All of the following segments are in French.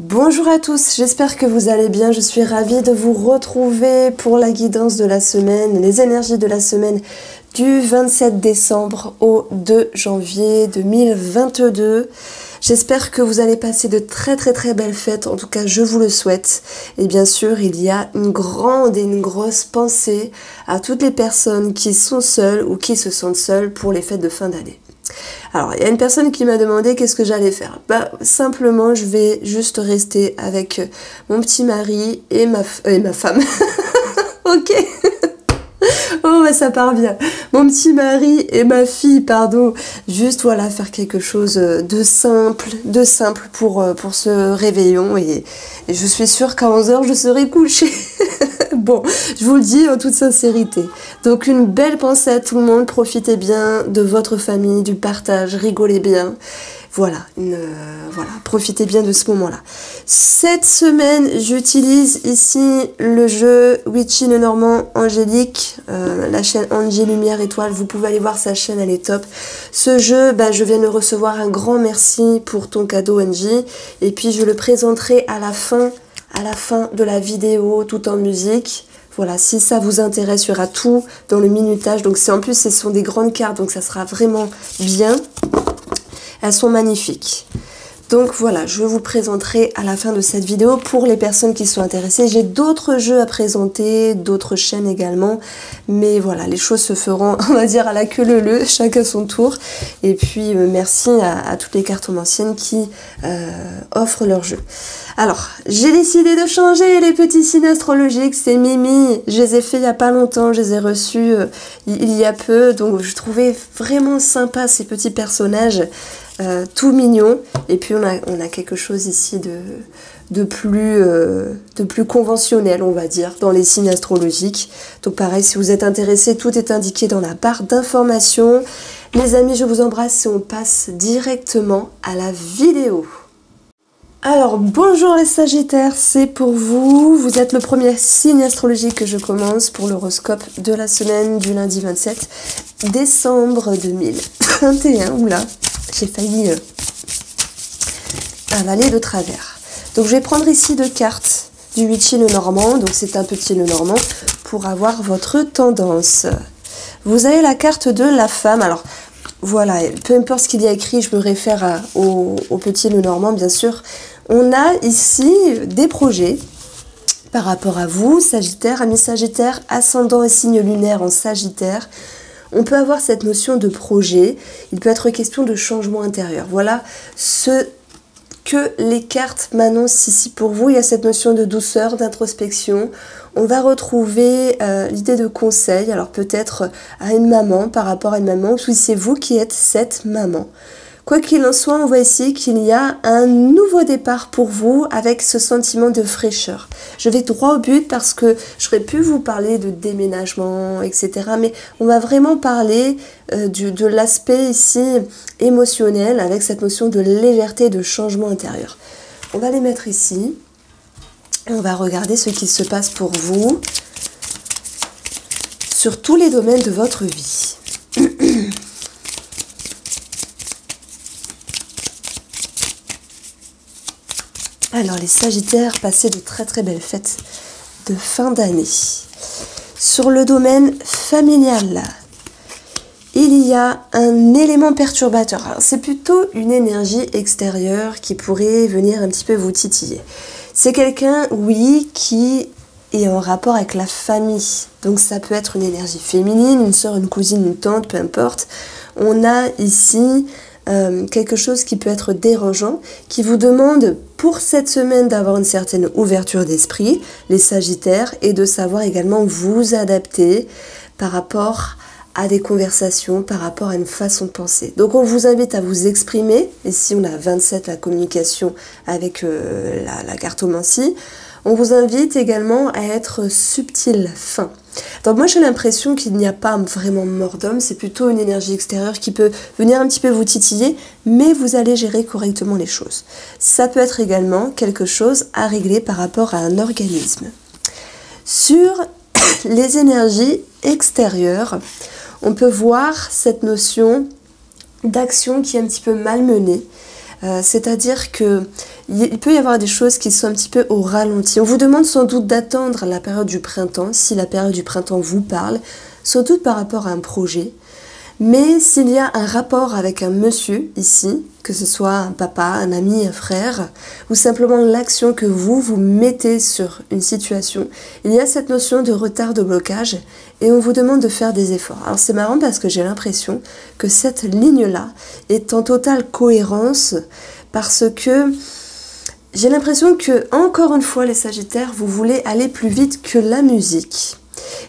Bonjour à tous, j'espère que vous allez bien. Je suis ravie de vous retrouver pour la guidance de la semaine, les énergies de la semaine du 27 décembre au 2 janvier 2022. J'espère que vous allez passer de très belles fêtes, en tout cas je vous le souhaite. Et bien sûr, il y a une grande et une grosse pensée à toutes les personnes qui sont seules ou qui se sentent seules pour les fêtes de fin d'année. Alors, il y a une personne qui m'a demandé qu'est-ce que j'allais faire. Simplement, je vais juste rester avec mon petit mari et ma femme. Ok. Oh, ça part bien. Mon petit mari et ma fille, pardon. Juste, voilà, faire quelque chose de simple pour ce réveillon. Et je suis sûre qu'à 11h, je serai couchée. Bon, je vous le dis en toute sincérité. Donc, une belle pensée à tout le monde. Profitez bien de votre famille, du partage, rigolez bien. Voilà, profitez bien de ce moment-là. Cette semaine, j'utilise ici le jeu Witchy Lenormand Angélique, la chaîne Angie Lumière Étoile. Vous pouvez aller voir sa chaîne, elle est top. Ce jeu, je viens de recevoir un grand merci pour ton cadeau, Angie. Et puis, je le présenterai à la fin de la vidéo, tout en musique. Voilà, si ça vous intéresse, il y aura tout dans le minutage. Donc, en plus, ce sont des grandes cartes, donc ça sera vraiment bien. Elles sont magnifiques. Donc voilà, je vous présenterai à la fin de cette vidéo pour les personnes qui sont intéressées. J'ai d'autres jeux à présenter, d'autres chaînes également. Mais voilà, les choses se feront, on va dire, à la queue leu-leu, chacun son tour. Et puis, merci à toutes les cartomanciennes qui offrent leur jeu. Alors, j'ai décidé de changer les petits signes astrologiques. C'est Mimi. Je les ai fait il n'y a pas longtemps. Je les ai reçus il y a peu. Donc, je trouvais vraiment sympa ces petits personnages. Tout mignon, et puis on a quelque chose ici de plus conventionnel, on va dire, dans les signes astrologiques. Donc pareil, si vous êtes intéressés, tout est indiqué dans la barre d'informations. Les amis, je vous embrasse et on passe directement à la vidéo. Alors, bonjour les Sagittaires, c'est pour vous. Vous êtes le premier signe astrologique que je commence pour l'horoscope de la semaine du lundi 27 décembre 2021. Oula, j'ai failli avaler de travers. Donc, je vais prendre ici deux cartes du Witchy Lenormand. Donc, c'est un petit Lenormand pour avoir votre tendance. Vous avez la carte de la femme. Alors, voilà, peu importe ce qu'il y a écrit, je me réfère au petit Lenormand, bien sûr. On a ici des projets par rapport à vous, Sagittaire, amis Sagittaire, ascendant et signe lunaire en Sagittaire. On peut avoir cette notion de projet. Il peut être question de changement intérieur. Voilà ce que les cartes m'annoncent ici pour vous. Il y a cette notion de douceur, d'introspection. On va retrouver l'idée de conseil, alors peut-être à une maman, par rapport à une maman, ou si c'est vous qui êtes cette maman. Quoi qu'il en soit, on voit ici qu'il y a un nouveau départ pour vous avec ce sentiment de fraîcheur. Je vais droit au but parce que j'aurais pu vous parler de déménagement, etc. Mais on va vraiment parler de l'aspect ici émotionnel avec cette notion de légèreté, de changement intérieur. On va les mettre ici. Et on va regarder ce qui se passe pour vous sur tous les domaines de votre vie. Alors les Sagittaires, passez de très belles fêtes de fin d'année. Sur le domaine familial, il y a un élément perturbateur. C'est plutôt une énergie extérieure qui pourrait venir un petit peu vous titiller. C'est quelqu'un, oui, qui est en rapport avec la famille. Donc ça peut être une énergie féminine, une sœur, une cousine, une tante, peu importe. On a ici quelque chose qui peut être dérangeant, qui vous demande pour cette semaine d'avoir une certaine ouverture d'esprit, les Sagittaires, et de savoir également vous adapter par rapport à des conversations, par rapport à une façon de penser. Donc on vous invite à vous exprimer. Ici on a 27, la communication avec la cartomancie. On vous invite également à être subtil, fin. Donc moi j'ai l'impression qu'il n'y a pas vraiment mort d'homme, c'est plutôt une énergie extérieure qui peut venir un petit peu vous titiller, mais vous allez gérer correctement les choses. Ça peut être également quelque chose à régler par rapport à un organisme. Sur les énergies extérieures, on peut voir cette notion d'action qui est un petit peu malmenée. C'est-à-dire que il peut y avoir des choses qui sont un petit peu au ralenti. On vous demande sans doute d'attendre la période du printemps, si la période du printemps vous parle, sans doute par rapport à un projet. Mais s'il y a un rapport avec un monsieur ici, que ce soit un papa, un ami, un frère, ou simplement l'action que vous mettez sur une situation, il y a cette notion de retard, de blocage, et on vous demande de faire des efforts. Alors c'est marrant parce que j'ai l'impression que cette ligne-là est en totale cohérence, parce que j'ai l'impression que, encore une fois, les Sagittaires, vous voulez aller plus vite que la musique.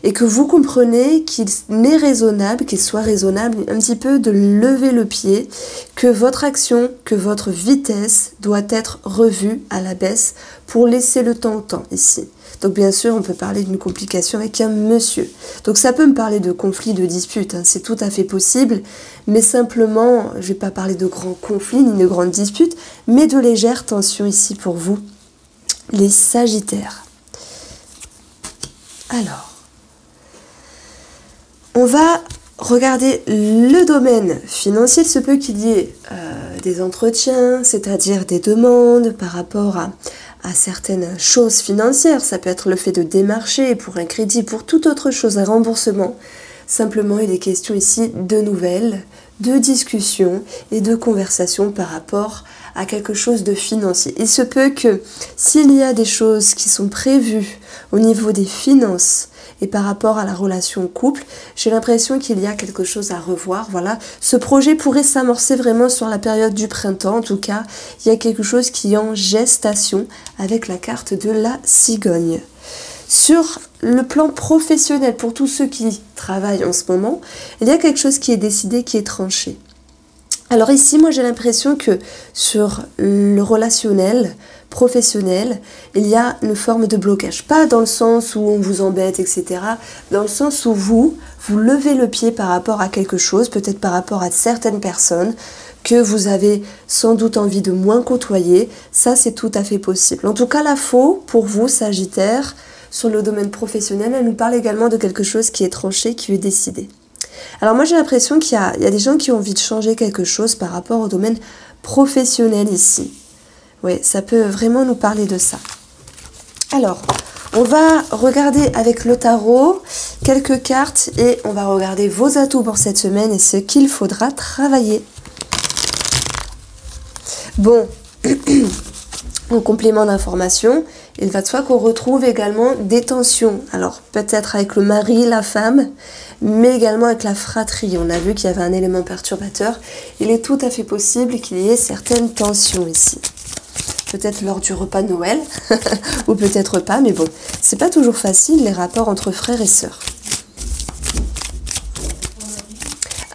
Et que vous comprenez qu'il est raisonnable, qu'il soit raisonnable un petit peu de lever le pied, que votre action, que votre vitesse doit être revue à la baisse pour laisser le temps au temps ici. Donc bien sûr, on peut parler d'une complication avec un monsieur. Donc ça peut me parler de conflit, de dispute, hein, c'est tout à fait possible, mais simplement, je ne vais pas parler de grands conflits ni de grandes disputes, mais de légères tensions ici pour vous, les Sagittaires. Alors, on va regarder le domaine financier. Il se peut qu'il y ait des entretiens, c'est-à-dire des demandes par rapport à certaines choses financières. Ça peut être le fait de démarcher pour un crédit, pour toute autre chose, un remboursement. Simplement, il est question ici de nouvelles, de discussions et de conversations par rapport à quelque chose de financier. Il se peut que s'il y a des choses qui sont prévues au niveau des finances et par rapport à la relation couple, j'ai l'impression qu'il y a quelque chose à revoir. Voilà, ce projet pourrait s'amorcer vraiment sur la période du printemps. En tout cas, il y a quelque chose qui est en gestation avec la carte de la cigogne. Sur le plan professionnel, pour tous ceux qui travaillent en ce moment, il y a quelque chose qui est décidé, qui est tranché. Alors ici, moi j'ai l'impression que sur le relationnel, professionnel, il y a une forme de blocage. Pas dans le sens où on vous embête, etc. Dans le sens où vous levez le pied par rapport à quelque chose, peut-être par rapport à certaines personnes que vous avez sans doute envie de moins côtoyer. Ça, c'est tout à fait possible. En tout cas, la faux, pour vous, Sagittaire, sur le domaine professionnel, elle nous parle également de quelque chose qui est tranché, qui est décidé. Alors moi j'ai l'impression qu'il y a des gens qui ont envie de changer quelque chose par rapport au domaine professionnel ici. Oui, ça peut vraiment nous parler de ça. Alors, on va regarder avec le tarot quelques cartes et on va regarder vos atouts pour cette semaine et ce qu'il faudra travailler. Bon, en complément d'information, il va de soi qu'on retrouve également des tensions. Alors peut-être avec le mari, la femme, mais également avec la fratrie. On a vu qu'il y avait un élément perturbateur. Il est tout à fait possible qu'il y ait certaines tensions ici. Peut-être lors du repas de Noël, ou peut-être pas, mais bon, c'est pas toujours facile les rapports entre frères et sœurs.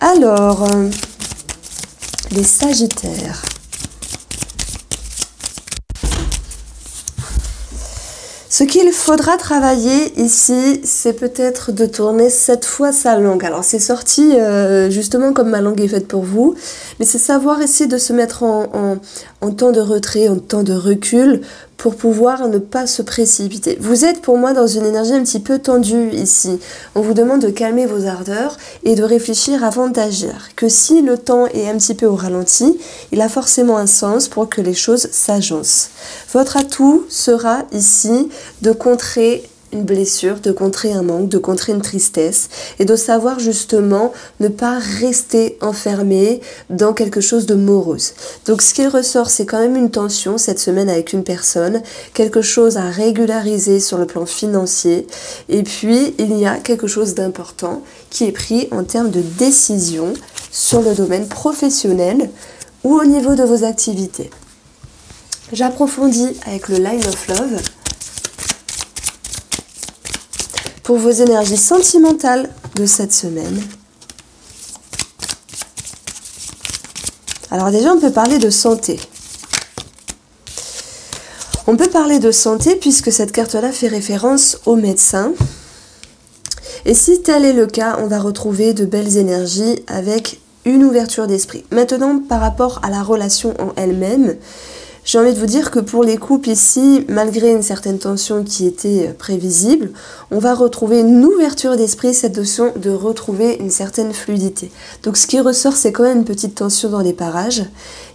Alors, les Sagittaires. Ce qu'il faudra travailler ici, c'est peut-être de tourner 7 fois sa langue. Alors c'est sorti justement comme ma langue est faite pour vous, mais c'est savoir essayer de se mettre en temps de retrait, en temps de recul, pour pouvoir ne pas se précipiter. Vous êtes pour moi dans une énergie un petit peu tendue ici. On vous demande de calmer vos ardeurs et de réfléchir avant d'agir. Que si le temps est un petit peu au ralenti, il a forcément un sens pour que les choses s'agencent. Votre atout sera ici de contrer une blessure, de contrer un manque, de contrer une tristesse et de savoir justement ne pas rester enfermé dans quelque chose de morose. Donc ce qu'il ressort, c'est quand même une tension cette semaine avec une personne, quelque chose à régulariser sur le plan financier et puis il y a quelque chose d'important qui est pris en termes de décision sur le domaine professionnel ou au niveau de vos activités. J'approfondis avec le Line of Love. Pour vos énergies sentimentales de cette semaine. Alors déjà, on peut parler de santé. On peut parler de santé puisque cette carte-là fait référence au médecin. Et si tel est le cas, on va retrouver de belles énergies avec une ouverture d'esprit. Maintenant, par rapport à la relation en elle-même, J'ai envie de vous dire que pour les couples ici, malgré une certaine tension qui était prévisible, on va retrouver une ouverture d'esprit, cette notion de retrouver une certaine fluidité. Donc ce qui ressort, c'est quand même une petite tension dans les parages.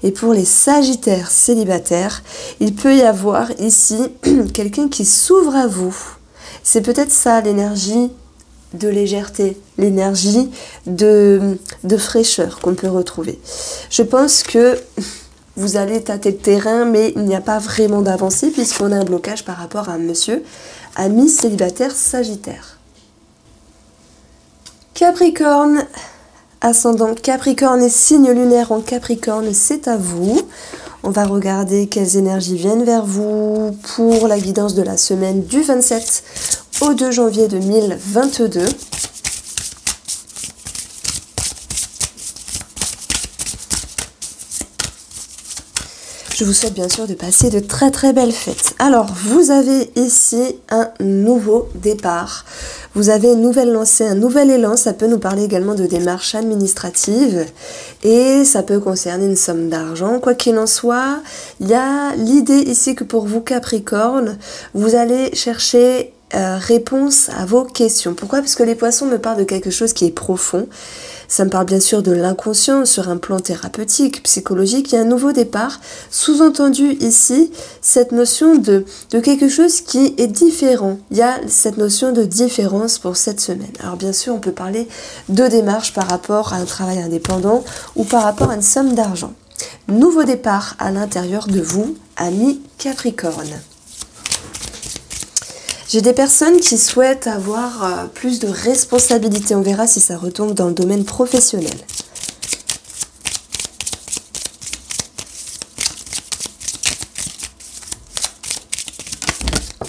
Et pour les Sagittaires célibataires, il peut y avoir ici quelqu'un qui s'ouvre à vous. C'est peut-être ça l'énergie de légèreté, l'énergie de fraîcheur qu'on peut retrouver. Je pense que vous allez tâter le terrain, mais il n'y a pas vraiment d'avancée puisqu'on a un blocage par rapport à un monsieur, ami célibataire Sagittaire. Capricorne, ascendant Capricorne et signe lunaire en Capricorne, c'est à vous. On va regarder quelles énergies viennent vers vous pour la guidance de la semaine du 27 au 2 janvier 2022. Je vous souhaite bien sûr de passer de très très belles fêtes. Alors, vous avez ici un nouveau départ. Vous avez une nouvelle lancée, un nouvel élan. Ça peut nous parler également de démarches administratives. Et ça peut concerner une somme d'argent. Quoi qu'il en soit, il y a l'idée ici que pour vous Capricorne, vous allez chercher réponse à vos questions. Pourquoi? Parce que les poissons me parlent de quelque chose qui est profond. Ça me parle bien sûr de l'inconscient sur un plan thérapeutique, psychologique. Il y a un nouveau départ. Sous-entendu ici, cette notion de quelque chose qui est différent. Il y a cette notion de différence pour cette semaine. Alors bien sûr, on peut parler de démarches par rapport à un travail indépendant ou par rapport à une somme d'argent. Nouveau départ à l'intérieur de vous, amis Capricorne. J'ai des personnes qui souhaitent avoir plus de responsabilités. On verra si ça retombe dans le domaine professionnel.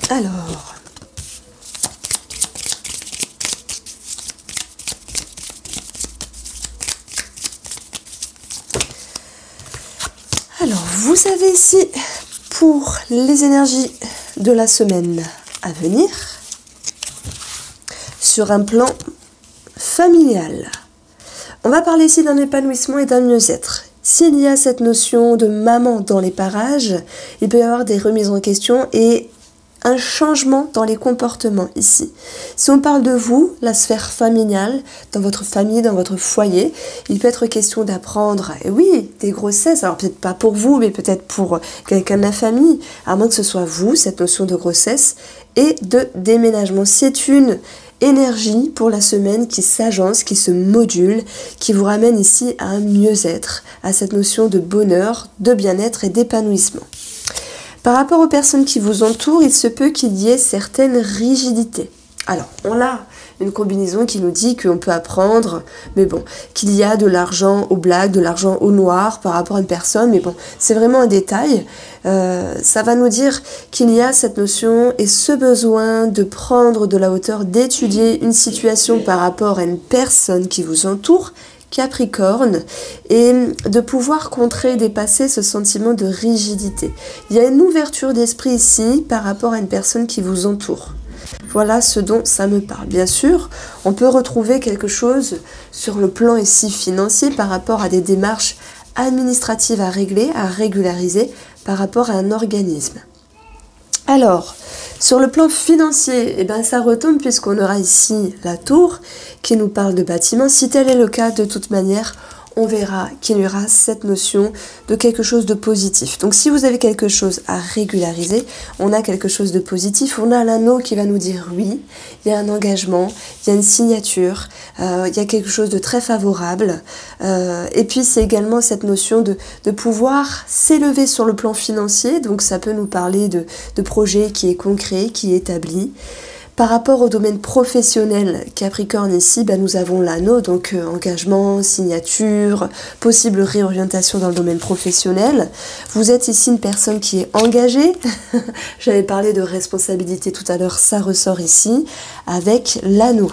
Alors, vous avez ici pour les énergies de la semaine à venir, sur un plan familial. On va parler ici d'un épanouissement et d'un mieux-être. S'il y a cette notion de maman dans les parages, il peut y avoir des remises en question et un changement dans les comportements ici. Si on parle de vous, la sphère familiale, dans votre famille, dans votre foyer, il peut être question d'apprendre, et oui, des grossesses, alors peut-être pas pour vous, mais peut-être pour quelqu'un de la famille, à moins que ce soit vous, cette notion de grossesse, et de déménagement. C'est une énergie pour la semaine qui s'agence, qui se module, qui vous ramène ici à un mieux-être, à cette notion de bonheur, de bien-être et d'épanouissement. Par rapport aux personnes qui vous entourent, il se peut qu'il y ait certaines rigidités. Alors, on a une combinaison qui nous dit qu'on peut apprendre, mais bon, qu'il y a de l'argent au black, de l'argent au noir par rapport à une personne, mais bon, c'est vraiment un détail. Ça va nous dire qu'il y a cette notion et ce besoin de prendre de la hauteur, d'étudier une situation par rapport à une personne qui vous entoure, Capricorne, et de pouvoir contrer, dépasser ce sentiment de rigidité. Il y a une ouverture d'esprit ici par rapport à une personne qui vous entoure. Voilà ce dont ça me parle. Bien sûr, on peut retrouver quelque chose sur le plan ici financier par rapport à des démarches administratives à régler, à régulariser par rapport à un organisme. Alors, sur le plan financier, eh ben, ça retombe puisqu'on aura ici la tour qui nous parle de bâtiment. Si tel est le cas, de toute manière, on verra qu'il y aura cette notion de quelque chose de positif. Donc si vous avez quelque chose à régulariser, on a quelque chose de positif, on a l'anneau qui va nous dire oui, il y a un engagement, il y a une signature, il y a quelque chose de très favorable. Et puis c'est également cette notion de pouvoir s'élever sur le plan financier, donc ça peut nous parler de projet qui est concret, qui est établi. Par rapport au domaine professionnel Capricorne ici, nous avons l'anneau, donc engagement, signature, possible réorientation dans le domaine professionnel. Vous êtes ici une personne qui est engagée. J'avais parlé de responsabilité tout à l'heure, ça ressort ici avec l'anneau.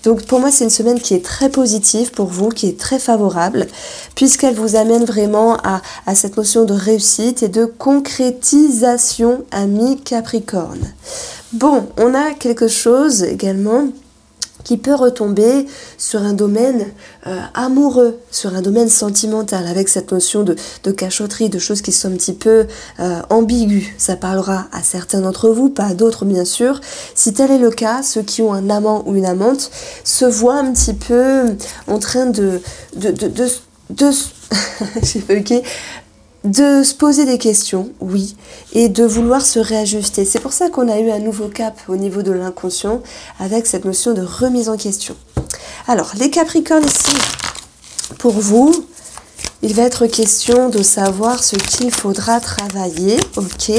Donc pour moi c'est une semaine qui est très positive pour vous, qui est très favorable, puisqu'elle vous amène vraiment à cette notion de réussite et de concrétisation, ami Capricorne. Bon, on a quelque chose également qui peut retomber sur un domaine amoureux, sur un domaine sentimental, avec cette notion de cachotterie, de choses qui sont un petit peu ambiguës. Ça parlera à certains d'entre vous, pas à d'autres bien sûr. Si tel est le cas, ceux qui ont un amant ou une amante se voient un petit peu en train de j'ai bugué, de se poser des questions, oui, et de vouloir se réajuster. C'est pour ça qu'on a eu un nouveau cap au niveau de l'inconscient avec cette notion de remise en question. Alors, les Capricornes ici, pour vous, il va être question de savoir ce qu'il faudra travailler, ok,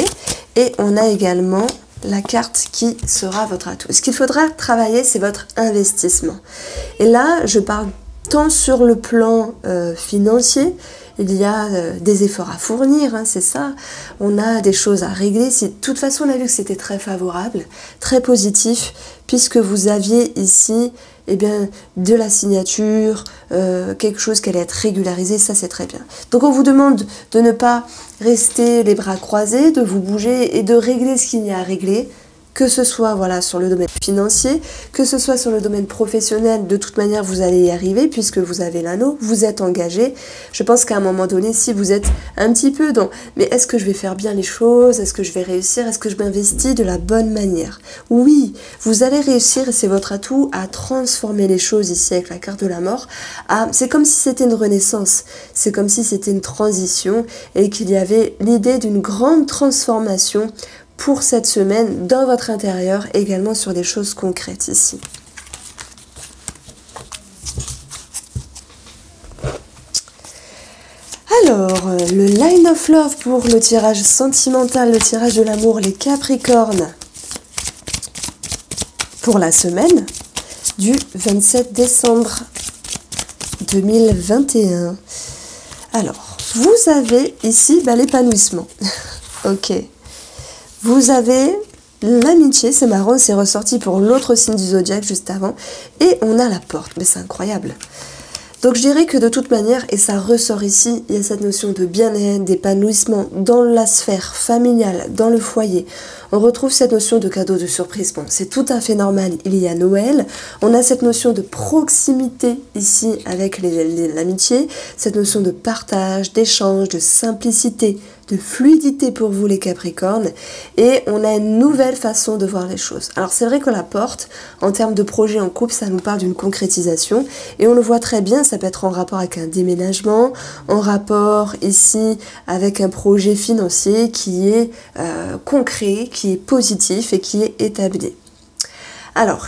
et on a également la carte qui sera votre atout. Ce qu'il faudra travailler, c'est votre investissement. Et là, je parle tant sur le plan financier, il y a des efforts à fournir, hein, c'est ça. On a des choses à régler. De toute façon, on a vu que c'était très favorable, très positif, puisque vous aviez ici eh bien, de la signature, quelque chose qui allait être régularisé, ça c'est très bien. Donc on vous demande de ne pas rester les bras croisés, de vous bouger et de régler ce qu'il y a à régler, que ce soit voilà, sur le domaine financier, que ce soit sur le domaine professionnel, de toute manière vous allez y arriver puisque vous avez l'anneau, vous êtes engagé. Je pense qu'à un moment donné, si vous êtes un petit peu dans « mais est-ce que je vais faire bien les choses? Est-ce que je vais réussir? Est-ce que je m'investis de la bonne manière ?» Oui, vous allez réussir et c'est votre atout à transformer les choses ici avec la carte de la mort. C'est comme si c'était une renaissance, c'est comme si c'était une transition et qu'il y avait l'idée d'une grande transformation pour cette semaine dans votre intérieur, également sur des choses concrètes ici. Alors, le Line of Love pour le tirage sentimental, le tirage de l'amour, les Capricornes, pour la semaine du 27 décembre 2021. Alors, vous avez ici l'épanouissement. Ok. Vous avez l'amitié, c'est marrant, c'est ressorti pour l'autre signe du zodiaque juste avant. Et on a la porte, mais c'est incroyable. Donc je dirais que de toute manière, et ça ressort ici, il y a cette notion de bien-être, d'épanouissement dans la sphère familiale, dans le foyer. On retrouve cette notion de cadeau de surprise. Bon, c'est tout à fait normal, il y a Noël. On a cette notion de proximité ici avec l'amitié, cette notion de partage, d'échange, de simplicité, de fluidité pour vous les Capricornes, et on a une nouvelle façon de voir les choses. Alors c'est vrai que la porte, en termes de projet en couple, ça nous parle d'une concrétisation, et on le voit très bien, ça peut être en rapport avec un déménagement, en rapport ici avec un projet financier qui est concret, qui est positif et qui est établi. Alors,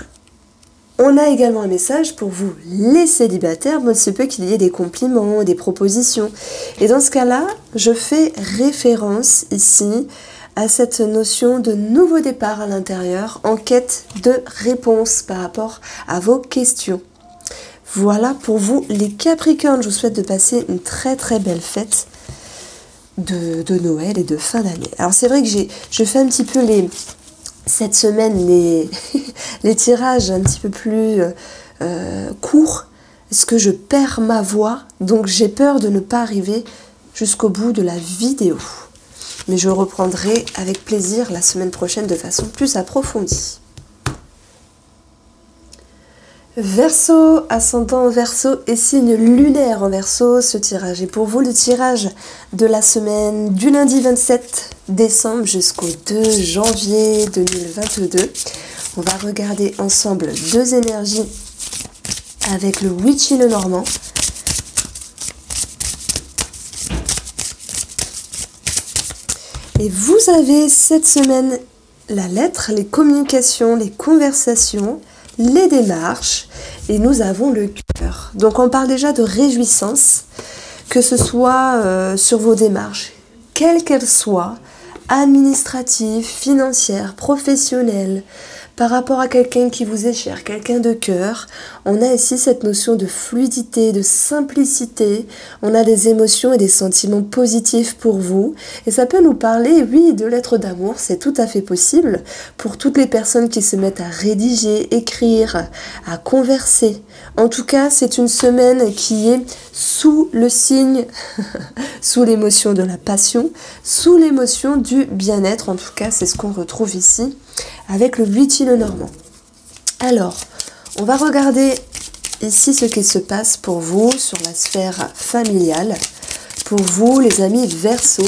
on a également un message pour vous, les célibataires, bon, il se peut qu'il y ait des compliments, des propositions. Et dans ce cas-là, je fais référence ici à cette notion de nouveau départ à l'intérieur, en quête de réponse par rapport à vos questions. Voilà pour vous, les Capricornes. Je vous souhaite de passer une très très belle fête de Noël et de fin d'année. Alors c'est vrai que je fais un petit peu cette semaine les tirages un petit peu plus courts, parce que je perds ma voix, donc j'ai peur de ne pas arriver jusqu'au bout de la vidéo. Mais je reprendrai avec plaisir la semaine prochaine de façon plus approfondie. Verseau, ascendant en Verseau et signe lunaire en Verseau, ce tirage est pour vous le tirage de la semaine du lundi 27 décembre jusqu'au 2 janvier 2022. On va regarder ensemble deux énergies avec le Witchy le Normand. Et vous avez cette semaine la lettre, les communications, les conversations, les démarches, et nous avons le cœur. Donc on parle déjà de réjouissance, que ce soit sur vos démarches, quelles qu'elles soient, administratives, financières, professionnelles, par rapport à quelqu'un qui vous est cher, quelqu'un de cœur. On a ici cette notion de fluidité, de simplicité. On a des émotions et des sentiments positifs pour vous. Et ça peut nous parler, oui, de lettres d'amour. C'est tout à fait possible pour toutes les personnes qui se mettent à rédiger, écrire, à converser. En tout cas, c'est une semaine qui est sous le signe, sous l'émotion de la passion, sous l'émotion du bien-être. En tout cas, c'est ce qu'on retrouve ici avec le Witchy le Normand. Alors, On va regarder ici ce qui se passe pour vous sur la sphère familiale. Pour vous, les amis Verseau.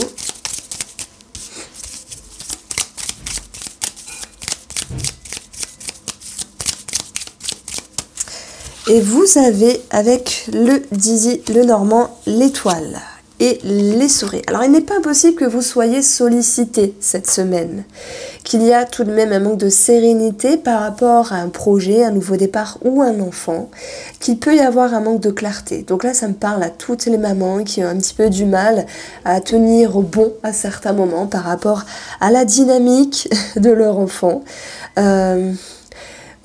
Et vous avez avec le Dizzy, le Normand, l'étoile et les souris. Alors il n'est pas possible que vous soyez sollicité cette semaine, qu'il y a tout de même un manque de sérénité par rapport à un projet, un nouveau départ ou un enfant, qu'il peut y avoir un manque de clarté. Donc là ça me parle à toutes les mamans qui ont un petit peu du mal à tenir bon à certains moments par rapport à la dynamique de leur enfant.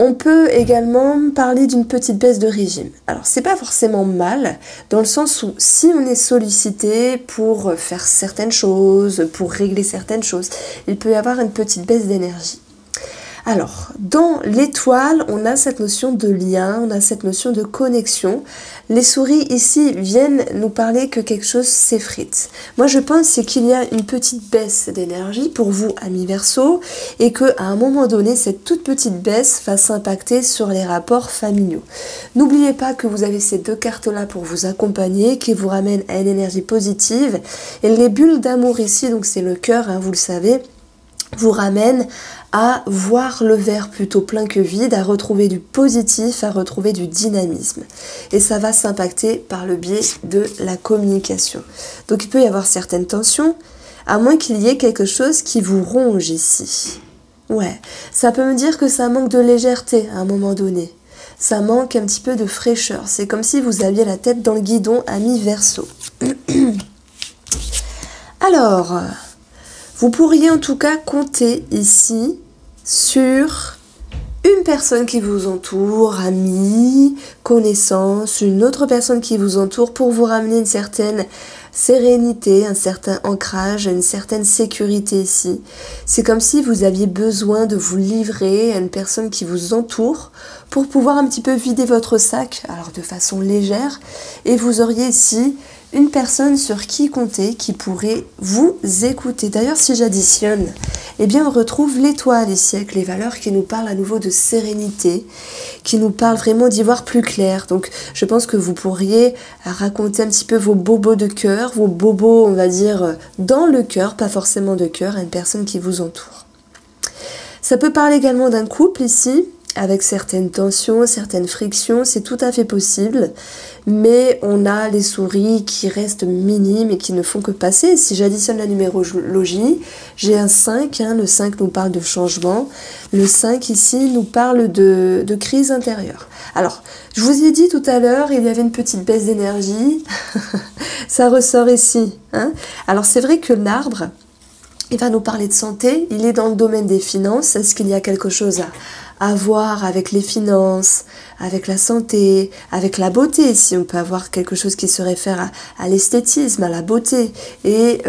On peut également parler d'une petite baisse de régime. Alors, c'est pas forcément mal, dans le sens où si on est sollicité pour faire certaines choses, pour régler certaines choses, il peut y avoir une petite baisse d'énergie. Alors, dans l'étoile, on a cette notion de lien, on a cette notion de connexion. Les souris ici viennent nous parler que quelque chose s'effrite. Moi, je pense qu'il y a une petite baisse d'énergie pour vous, amis Verseau, et qu'à un moment donné, cette toute petite baisse va s'impacter sur les rapports familiaux. N'oubliez pas que vous avez ces deux cartes-là pour vous accompagner, qui vous ramènent à une énergie positive. Et les bulles d'amour ici, donc c'est le cœur, hein, vous le savez, vous ramène à voir le verre plutôt plein que vide, à retrouver du positif, à retrouver du dynamisme. Et ça va s'impacter par le biais de la communication. Donc il peut y avoir certaines tensions, à moins qu'il y ait quelque chose qui vous ronge ici. Ouais, ça peut me dire que ça manque de légèreté à un moment donné. Ça manque un petit peu de fraîcheur. C'est comme si vous aviez la tête dans le guidon, ami Verseau. Alors... vous pourriez en tout cas compter ici sur une personne qui vous entoure, amis, connaissances, une autre personne qui vous entoure pour vous ramener une certaine sérénité, un certain ancrage, une certaine sécurité ici. C'est comme si vous aviez besoin de vous livrer à une personne qui vous entoure pour pouvoir un petit peu vider votre sac, alors de façon légère, et vous auriez ici une personne sur qui compter, qui pourrait vous écouter. D'ailleurs, si j'additionne, eh bien on retrouve l'étoile ici avec les valeurs qui nous parlent à nouveau de sérénité, qui nous parlent vraiment d'y voir plus clair. Donc je pense que vous pourriez raconter un petit peu vos bobos de cœur, vos bobos, on va dire, dans le cœur, pas forcément de cœur, à une personne qui vous entoure. Ça peut parler également d'un couple ici, avec certaines tensions, certaines frictions, c'est tout à fait possible, mais on a les souris qui restent minimes et qui ne font que passer. Si j'additionne la numérologie, j'ai un 5, hein, le 5 nous parle de changement, le 5 ici nous parle de crise intérieure. Alors, je vous ai dit tout à l'heure, il y avait une petite baisse d'énergie, ça ressort ici. Hein. Alors c'est vrai que l'arbre, il va nous parler de santé, il est dans le domaine des finances, est-ce qu'il y a quelque chose à voir avec les finances, avec la santé, avec la beauté, si on peut avoir quelque chose qui se réfère à l'esthétisme, à la beauté, et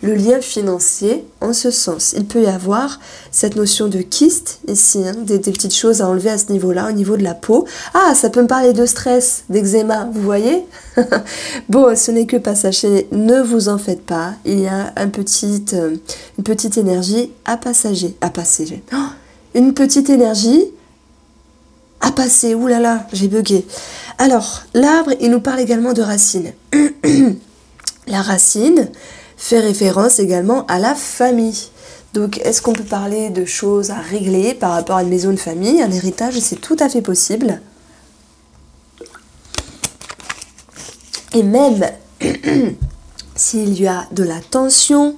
le lien financier en ce sens. Il peut y avoir cette notion de kyste ici, hein, des petites choses à enlever à ce niveau-là, au niveau de la peau. Ah, ça peut me parler de stress, d'eczéma, vous voyez. Bon, ce n'est que passager, ne vous en faites pas, il y a une petite énergie à passager. Oh, une petite énergie à passer. Ouh là là, j'ai bugué. Alors, l'arbre, il nous parle également de racines. La racine fait référence également à la famille. Donc, est-ce qu'on peut parler de choses à régler par rapport à une maison de famille, un héritage? C'est tout à fait possible. Et même s'il y a de la tension,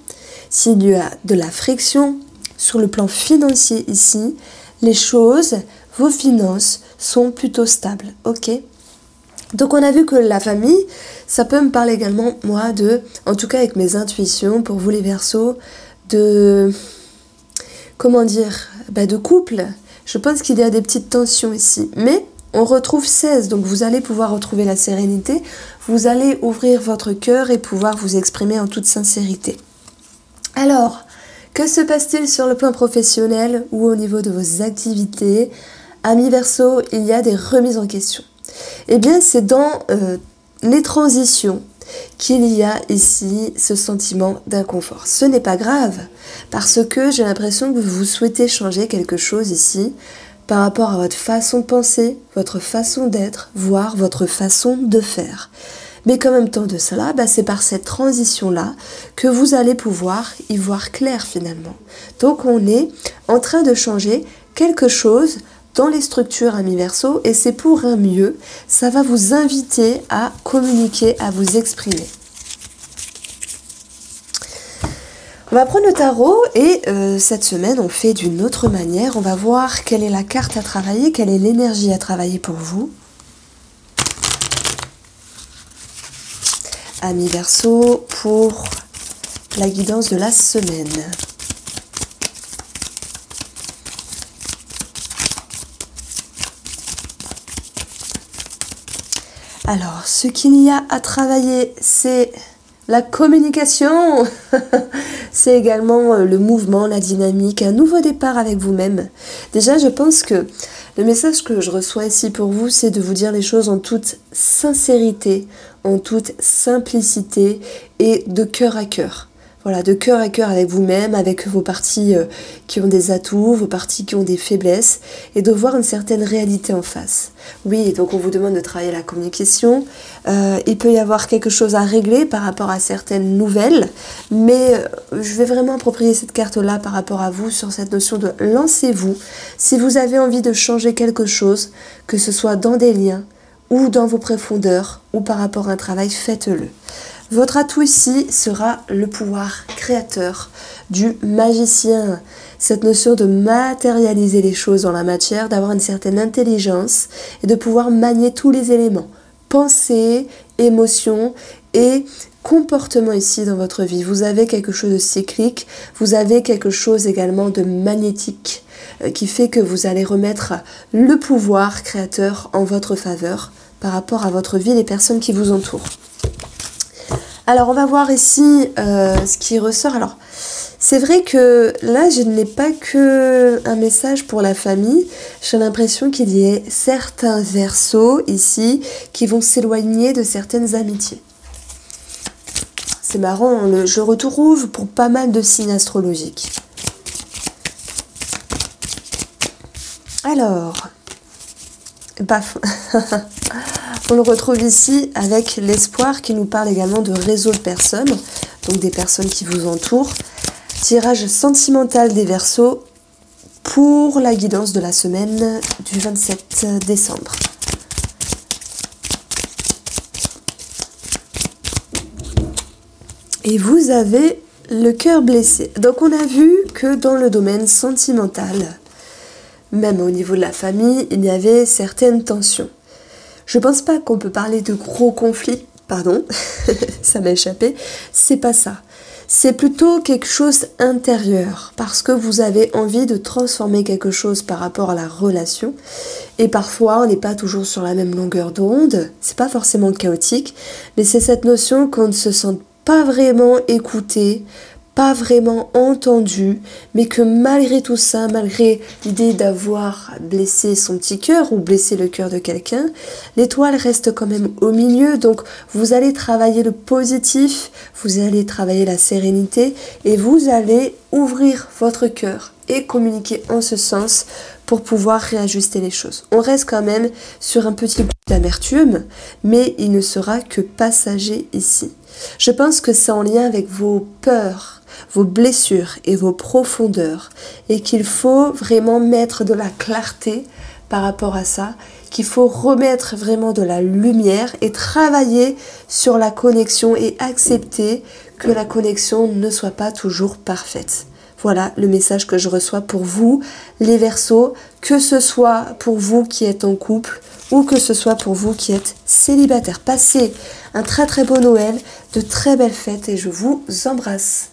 s'il y a de la friction, sur le plan financier ici, les choses, vos finances sont plutôt stables, ok? Donc on a vu que la famille, ça peut me parler également, moi, en tout cas avec mes intuitions, pour vous les Verseaux, comment dire, de couple. Je pense qu'il y a des petites tensions ici, mais on retrouve 16, donc vous allez pouvoir retrouver la sérénité, vous allez ouvrir votre cœur et pouvoir vous exprimer en toute sincérité. Alors, que se passe-t-il sur le plan professionnel ou au niveau de vos activités? Amis Verseau, il y a des remises en question. Eh bien, c'est dans les transitions qu'il y a ici ce sentiment d'inconfort. Ce n'est pas grave, parce que j'ai l'impression que vous souhaitez changer quelque chose ici par rapport à votre façon de penser, votre façon d'être, voire votre façon de faire. Mais qu'en même temps de cela, c'est par cette transition-là que vous allez pouvoir y voir clair finalement. Donc on est en train de changer quelque chose dans les structures Amis Verseau et c'est pour un mieux. Ça va vous inviter à communiquer, à vous exprimer. On va prendre le tarot et cette semaine on fait d'une autre manière. On va voir quelle est la carte à travailler, quelle est l'énergie à travailler pour vous. Amis Verseau pour la guidance de la semaine. Alors, ce qu'il y a à travailler, c'est la communication, c'est également le mouvement, la dynamique, un nouveau départ avec vous-même. Déjà, je pense que le message que je reçois ici pour vous, c'est de vous dire les choses en toute sincérité, en toute simplicité et de cœur à cœur. Voilà, de cœur à cœur avec vous-même, avec vos parties qui ont des atouts, vos parties qui ont des faiblesses, et de voir une certaine réalité en face. Oui, donc on vous demande de travailler la communication. Il peut y avoir quelque chose à régler par rapport à certaines nouvelles, mais je vais vraiment approprier cette carte-là par rapport à vous sur cette notion de lancez-vous. Si vous avez envie de changer quelque chose, que ce soit dans des liens, ou dans vos profondeurs, ou par rapport à un travail, faites-le. Votre atout ici sera le pouvoir créateur du magicien. Cette notion de matérialiser les choses dans la matière, d'avoir une certaine intelligence et de pouvoir manier tous les éléments. Pensée, émotion et comportement ici dans votre vie. Vous avez quelque chose de cyclique, vous avez quelque chose également de magnétique qui fait que vous allez remettre le pouvoir créateur en votre faveur par rapport à votre vie et les personnes qui vous entourent. Alors on va voir ici ce qui ressort. Alors c'est vrai que là je n'ai pas que un message pour la famille. J'ai l'impression qu'il y ait certains Verseaux ici qui vont s'éloigner de certaines amitiés. C'est marrant, je retrouve pour pas mal de signes astrologiques. Alors, paf. On le retrouve ici avec l'espoir qui nous parle également de réseau de personnes, donc des personnes qui vous entourent. Tirage sentimental des Verseaux pour la guidance de la semaine du 27 décembre. Et vous avez le cœur blessé. Donc on a vu que dans le domaine sentimental, même au niveau de la famille, il y avait certaines tensions. Je pense pas qu'on peut parler de gros conflits, pardon, ça m'a échappé, c'est pas ça. C'est plutôt quelque chose intérieur, parce que vous avez envie de transformer quelque chose par rapport à la relation, et parfois on n'est pas toujours sur la même longueur d'onde, c'est pas forcément chaotique, mais c'est cette notion qu'on ne se sent pas vraiment écouté, pas vraiment entendu, mais que malgré tout ça, malgré l'idée d'avoir blessé son petit cœur ou blessé le cœur de quelqu'un, l'étoile reste quand même au milieu, donc vous allez travailler le positif, vous allez travailler la sérénité et vous allez ouvrir votre cœur et communiquer en ce sens pour pouvoir réajuster les choses. On reste quand même sur un petit goût d'amertume, mais il ne sera que passager ici. Je pense que c'est en lien avec vos peurs, vos blessures et vos profondeurs et qu'il faut vraiment mettre de la clarté par rapport à ça, qu'il faut remettre vraiment de la lumière et travailler sur la connexion et accepter que la connexion ne soit pas toujours parfaite. Voilà le message que je reçois pour vous, les Verseaux, que ce soit pour vous qui êtes en couple ou que ce soit pour vous qui êtes célibataire. Passez un très très beau Noël, de très belles fêtes et je vous embrasse.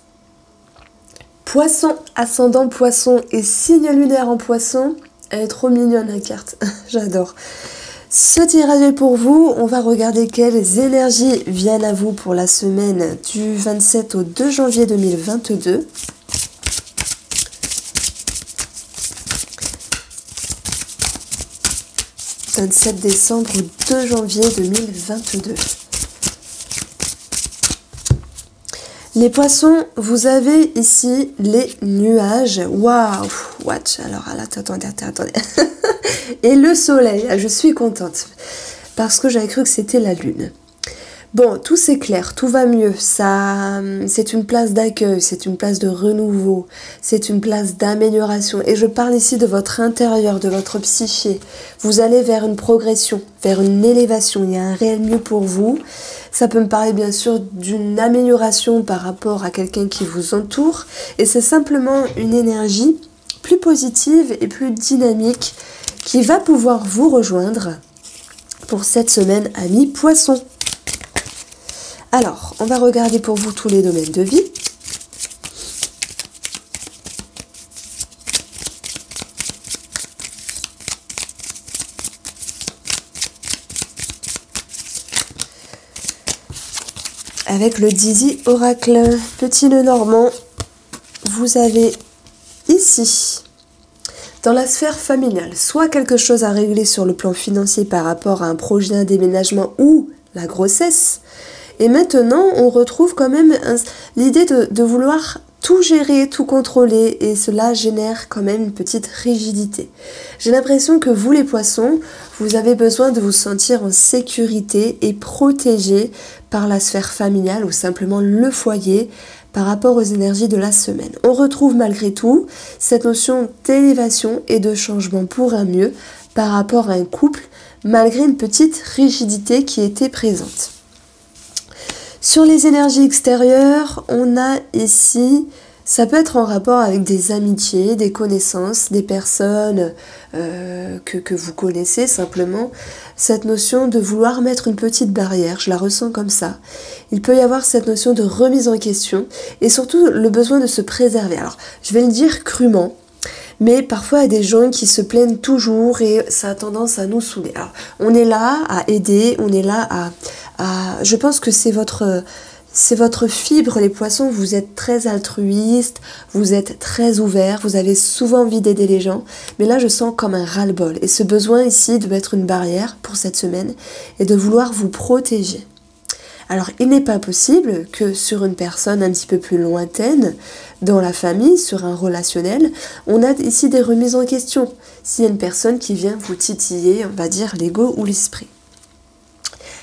Poisson, ascendant Poisson et signe lunaire en Poisson. Elle est trop mignonne la carte, j'adore. Ce tirage est pour vous, on va regarder quelles énergies viennent à vous pour la semaine du 27 au 2 janvier 2022. « 27 décembre au 2 janvier 2022. » Les poissons, vous avez ici les nuages. Waouh, watch. Alors là, attendez. Et le soleil, je suis contente. Parce que j'avais cru que c'était la lune. Bon, tout s'éclaire, tout va mieux. Ça, c'est une place d'accueil, c'est une place de renouveau, c'est une place d'amélioration. Et je parle ici de votre intérieur, de votre psyché. Vous allez vers une progression, vers une élévation. Il y a un réel mieux pour vous. Ça peut me parler bien sûr d'une amélioration par rapport à quelqu'un qui vous entoure. Et c'est simplement une énergie plus positive et plus dynamique qui va pouvoir vous rejoindre pour cette semaine, amis Poissons. Alors, on va regarder pour vous tous les domaines de vie. Avec le Dizzy Oracle, petit Lenormand, vous avez ici, dans la sphère familiale, soit quelque chose à régler sur le plan financier par rapport à un projet, un déménagement ou la grossesse. Et maintenant, on retrouve quand même l'idée de vouloir tout gérer, tout contrôler, et cela génère quand même une petite rigidité. J'ai l'impression que vous, les poissons, vous avez besoin de vous sentir en sécurité et protégé par la sphère familiale ou simplement le foyer par rapport aux énergies de la semaine. On retrouve malgré tout cette notion d'élévation et de changement pour un mieux par rapport à un couple, malgré une petite rigidité qui était présente. Sur les énergies extérieures, on a ici, ça peut être en rapport avec des amitiés, des connaissances, des personnes que vous connaissez simplement. Cette notion de vouloir mettre une petite barrière, je la ressens comme ça. Il peut y avoir cette notion de remise en question et surtout le besoin de se préserver. Alors, je vais le dire crûment, mais parfois il y a des gens qui se plaignent toujours et ça a tendance à nous saouler. Alors, on est là à aider, on est là à je pense que c'est votre fibre, les poissons. Vous êtes très altruiste, vous êtes très ouvert, vous avez souvent envie d'aider les gens, mais là je sens comme un ras-le-bol et ce besoin ici de mettre une barrière pour cette semaine et de vouloir vous protéger. Alors il n'est pas possible que sur une personne un petit peu plus lointaine, dans la famille, sur un relationnel, on a ici des remises en question. S'il y a une personne qui vient vous titiller, on va dire l'ego ou l'esprit.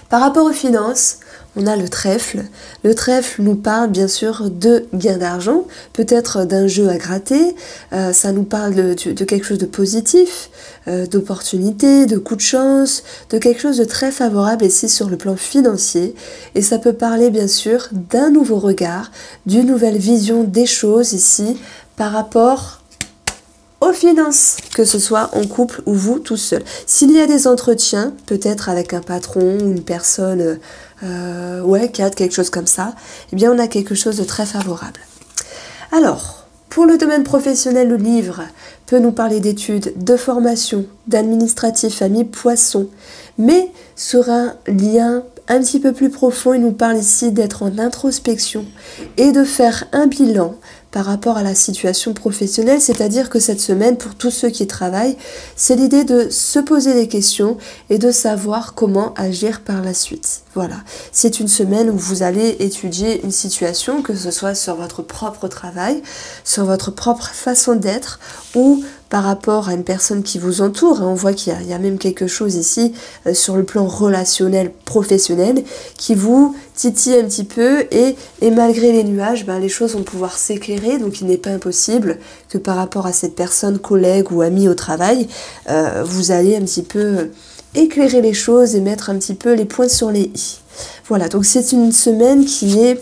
Par rapport aux finances, on a le trèfle. Le trèfle nous parle bien sûr de gain d'argent, peut-être d'un jeu à gratter, ça nous parle de quelque chose de positif, d'opportunité, de coup de chance, de quelque chose de très favorable ici sur le plan financier. Et ça peut parler bien sûr d'un nouveau regard, d'une nouvelle vision des choses ici par rapport aux finances, que ce soit en couple ou vous tout seul. S'il y a des entretiens, peut-être avec un patron ou une personne cadre, quelque chose comme ça, eh bien on a quelque chose de très favorable. Alors, pour le domaine professionnel, le livre peut nous parler d'études, de formation, d'administratif, amis Poissons, mais sur un lien un petit peu plus profond, il nous parle ici d'être en introspection et de faire un bilan par rapport à la situation professionnelle, c'est-à-dire que cette semaine, pour tous ceux qui travaillent, c'est l'idée de se poser des questions et de savoir comment agir par la suite. Voilà, c'est une semaine où vous allez étudier une situation, que ce soit sur votre propre travail, sur votre propre façon d'être ou par rapport à une personne qui vous entoure. On voit qu'il y a même quelque chose ici sur le plan relationnel, professionnel, qui vous titille un petit peu et malgré les nuages, les choses vont pouvoir s'éclairer. Donc il n'est pas impossible que par rapport à cette personne, collègue ou ami au travail, vous allez un petit peu éclairer les choses et mettre un petit peu les points sur les i. Voilà, donc c'est une semaine qui est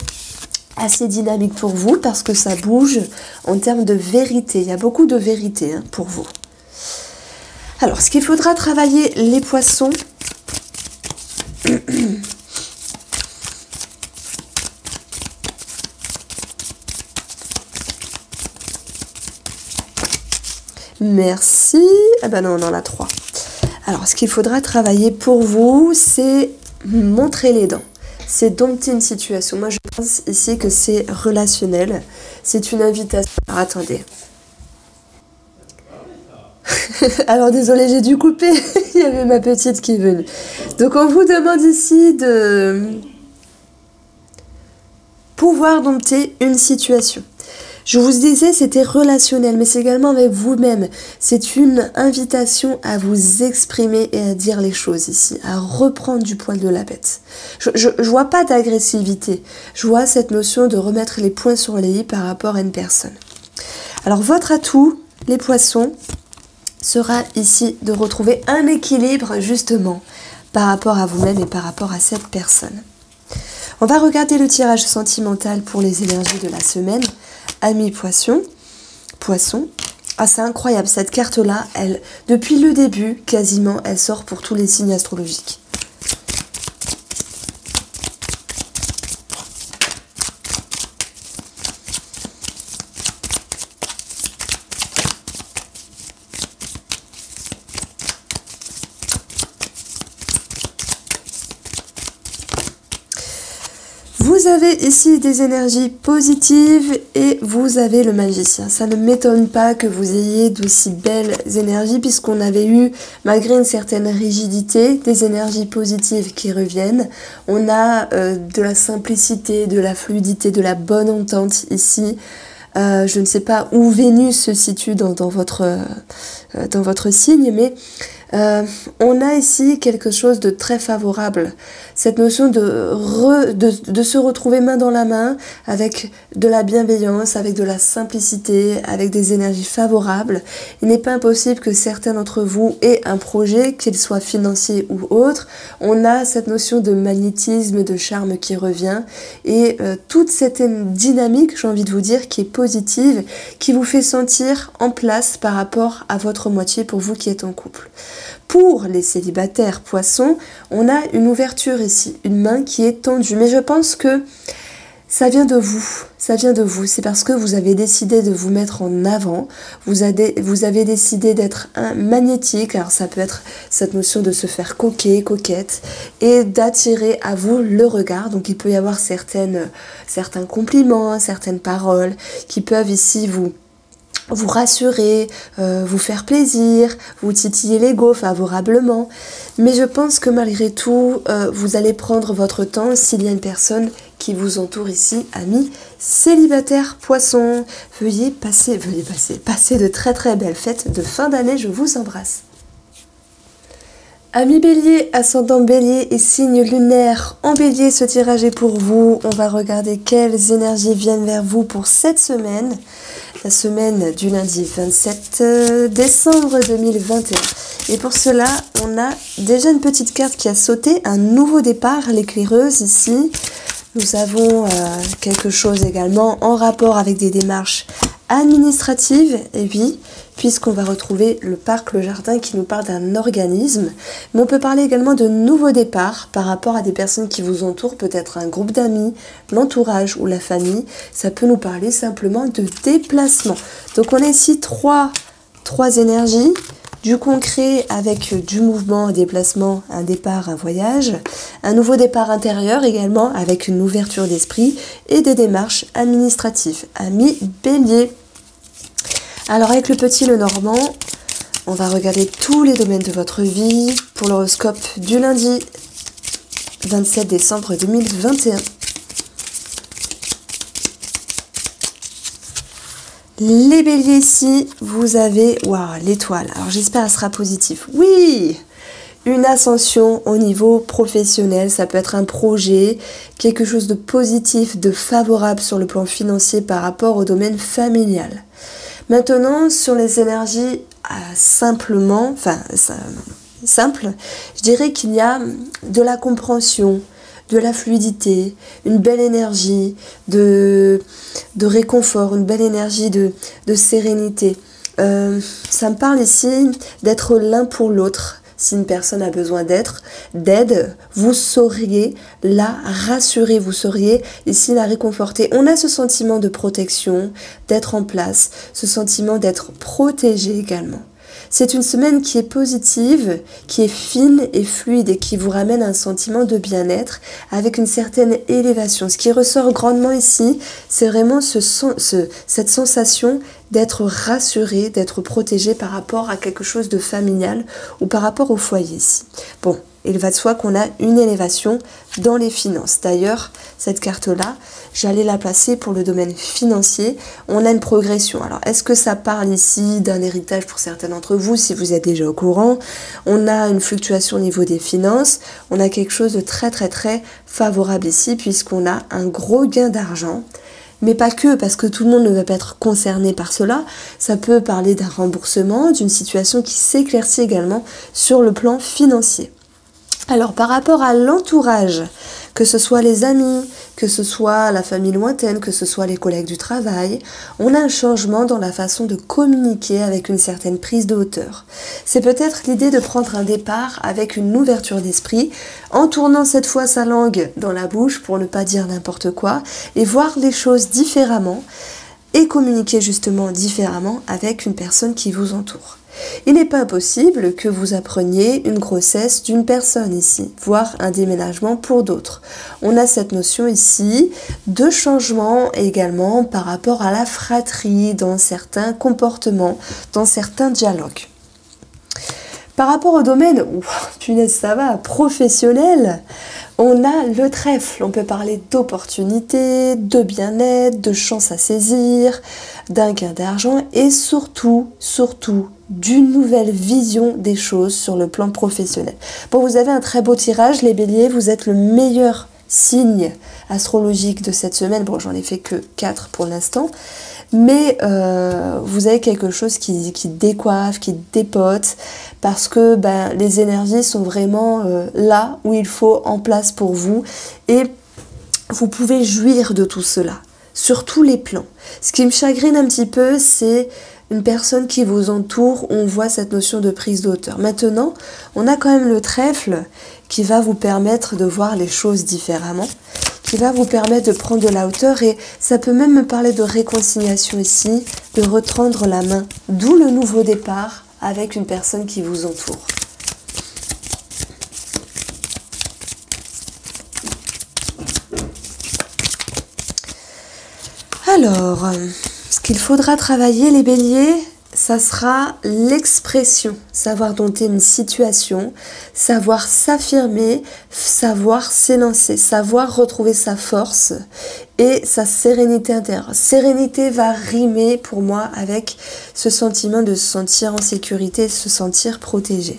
assez dynamique pour vous parce que ça bouge en termes de vérité. Il y a beaucoup de vérité pour vous. Alors, ce qu'il faudra travailler, les poissons, merci. Ah ben non, on en a 3. Alors, ce qu'il faudra travailler pour vous, c'est montrer les dents. C'est dompter une situation. Moi, je pense ici que c'est relationnel. C'est une invitation. Alors, attendez. Alors, désolé, j'ai dû couper. Il y avait ma petite qui est venue. Donc, on vous demande ici de pouvoir dompter une situation. Je vous disais, c'était relationnel, mais c'est également avec vous-même. C'est une invitation à vous exprimer et à dire les choses ici, à reprendre du poil de la bête. Je vois pas d'agressivité, je vois cette notion de remettre les points sur les i par rapport à une personne. Alors votre atout, les poissons, sera ici de retrouver un équilibre justement par rapport à vous-même et par rapport à cette personne. On va regarder le tirage sentimental pour les énergies de la semaine. Amis poisson. Ah, c'est incroyable, cette carte-là, elle, depuis le début, quasiment, elle sort pour tous les signes astrologiques. Vous avez ici des énergies positives et vous avez le magicien. Ça ne m'étonne pas que vous ayez d'aussi belles énergies puisqu'on avait eu, malgré une certaine rigidité, des énergies positives qui reviennent. On a de la simplicité, de la fluidité, de la bonne entente ici. Je ne sais pas où Vénus se situe dans votre signe, mais on a ici quelque chose de très favorable. Cette notion de se retrouver main dans la main avec de la bienveillance, avec de la simplicité, avec des énergies favorables. Il n'est pas impossible que certains d'entre vous aient un projet, qu'il soit financier ou autre. On a cette notion de magnétisme, de charme qui revient et toute cette dynamique, j'ai envie de vous dire, qui est positive, qui vous fait sentir en place par rapport à votre moitié pour vous qui êtes en couple. Pour les célibataires poissons, on a une ouverture ici, une main qui est tendue. Mais je pense que ça vient de vous, c'est parce que vous avez décidé de vous mettre en avant, vous avez décidé d'être magnétique, alors ça peut être cette notion de se faire coquette, et d'attirer à vous le regard. Donc il peut y avoir certains compliments, certaines paroles qui peuvent ici vous rassurer, vous faire plaisir, vous titiller l'ego favorablement. Mais je pense que malgré tout, vous allez prendre votre temps s'il y a une personne qui vous entoure ici, amis célibataires poissons. Veuillez passer de très très belles fêtes de fin d'année, je vous embrasse. Amis bélier, ascendant bélier et signe lunaire en bélier, ce tirage est pour vous. On va regarder quelles énergies viennent vers vous pour cette semaine. La semaine du lundi 27 décembre 2021. Et pour cela, on a déjà une petite carte qui a sauté, un nouveau départ, l'éclaireuse ici. Nous avons quelque chose également en rapport avec des démarches administratives, et oui, puisqu'on va retrouver le parc, le jardin qui nous parle d'un organisme. Mais on peut parler également de nouveaux départs par rapport à des personnes qui vous entourent, peut-être un groupe d'amis, l'entourage ou la famille. Ça peut nous parler simplement de déplacement. Donc on a ici trois énergies. Du concret avec du mouvement, un déplacement, un départ, un voyage, un nouveau départ intérieur également avec une ouverture d'esprit et des démarches administratives. Amis bélier. Alors avec le petit Lenormand, on va regarder tous les domaines de votre vie pour l'horoscope du lundi 27 décembre 2021. Les béliers ici, vous avez l'étoile. Alors j'espère qu'elle sera positive. Oui, une ascension au niveau professionnel, ça peut être un projet, quelque chose de positif, de favorable sur le plan financier par rapport au domaine familial. Maintenant, sur les énergies simples, je dirais qu'il y a de la compréhension, de la fluidité, une belle énergie de réconfort, une belle énergie de sérénité. Ça me parle ici d'être l'un pour l'autre. Si une personne a besoin d'aide, vous sauriez la rassurer, vous sauriez ici la réconforter. On a ce sentiment de protection, d'être en place, ce sentiment d'être protégé également. C'est une semaine qui est positive, qui est fine et fluide et qui vous ramène un sentiment de bien-être avec une certaine élévation. Ce qui ressort grandement ici, c'est vraiment cette sensation d'être rassuré, d'être protégé par rapport à quelque chose de familial ou par rapport au foyer ici. Bon, il va de soi qu'on a une élévation dans les finances. D'ailleurs, cette carte-là, j'allais la placer pour le domaine financier. On a une progression. Alors, est-ce que ça parle ici d'un héritage pour certains d'entre vous, si vous êtes déjà au courant? On a une fluctuation au niveau des finances. On a quelque chose de très, très, très favorable ici, puisqu'on a un gros gain d'argent. Mais pas que, parce que tout le monde ne va pas être concerné par cela. Ça peut parler d'un remboursement, d'une situation qui s'éclaircit également sur le plan financier. Alors, par rapport à l'entourage, que ce soit les amis, que ce soit la famille lointaine, que ce soit les collègues du travail, on a un changement dans la façon de communiquer avec une certaine prise de hauteur. C'est peut-être l'idée de prendre un départ avec une ouverture d'esprit, en tournant cette fois sa langue dans la bouche pour ne pas dire n'importe quoi, et voir les choses différemment, et communiquer justement différemment avec une personne qui vous entoure. Il n'est pas impossible que vous appreniez une grossesse d'une personne ici, voire un déménagement pour d'autres. On a cette notion ici de changement également par rapport à la fratrie dans certains comportements, dans certains dialogues. Par rapport au domaine, punaise ça va, professionnel, on a le trèfle. On peut parler d'opportunités, de bien-être, de chance à saisir, d'un gain d'argent et surtout, d'une nouvelle vision des choses sur le plan professionnel. Bon, vous avez un très beau tirage, les béliers, vous êtes le meilleur signe astrologique de cette semaine. Bon, j'en ai fait que 4 pour l'instant. Mais vous avez quelque chose qui décoiffe, qui dépote, parce que les énergies sont vraiment là où il faut en place pour vous. Et vous pouvez jouir de tout cela, sur tous les plans. Ce qui me chagrine un petit peu, c'est une personne qui vous entoure, on voit cette notion de prise de hauteur. Maintenant, on a quand même le trèfle qui va vous permettre de voir les choses différemment, qui va vous permettre de prendre de la hauteur, et ça peut même me parler de réconciliation ici, de retendre la main, d'où le nouveau départ avec une personne qui vous entoure. Alors, ce qu'il faudra travailler les béliers, ça sera l'expression, savoir dompter une situation, savoir s'affirmer, savoir s'élancer, savoir retrouver sa force et sa sérénité intérieure. Sérénité va rimer pour moi avec ce sentiment de se sentir en sécurité, se sentir protégé.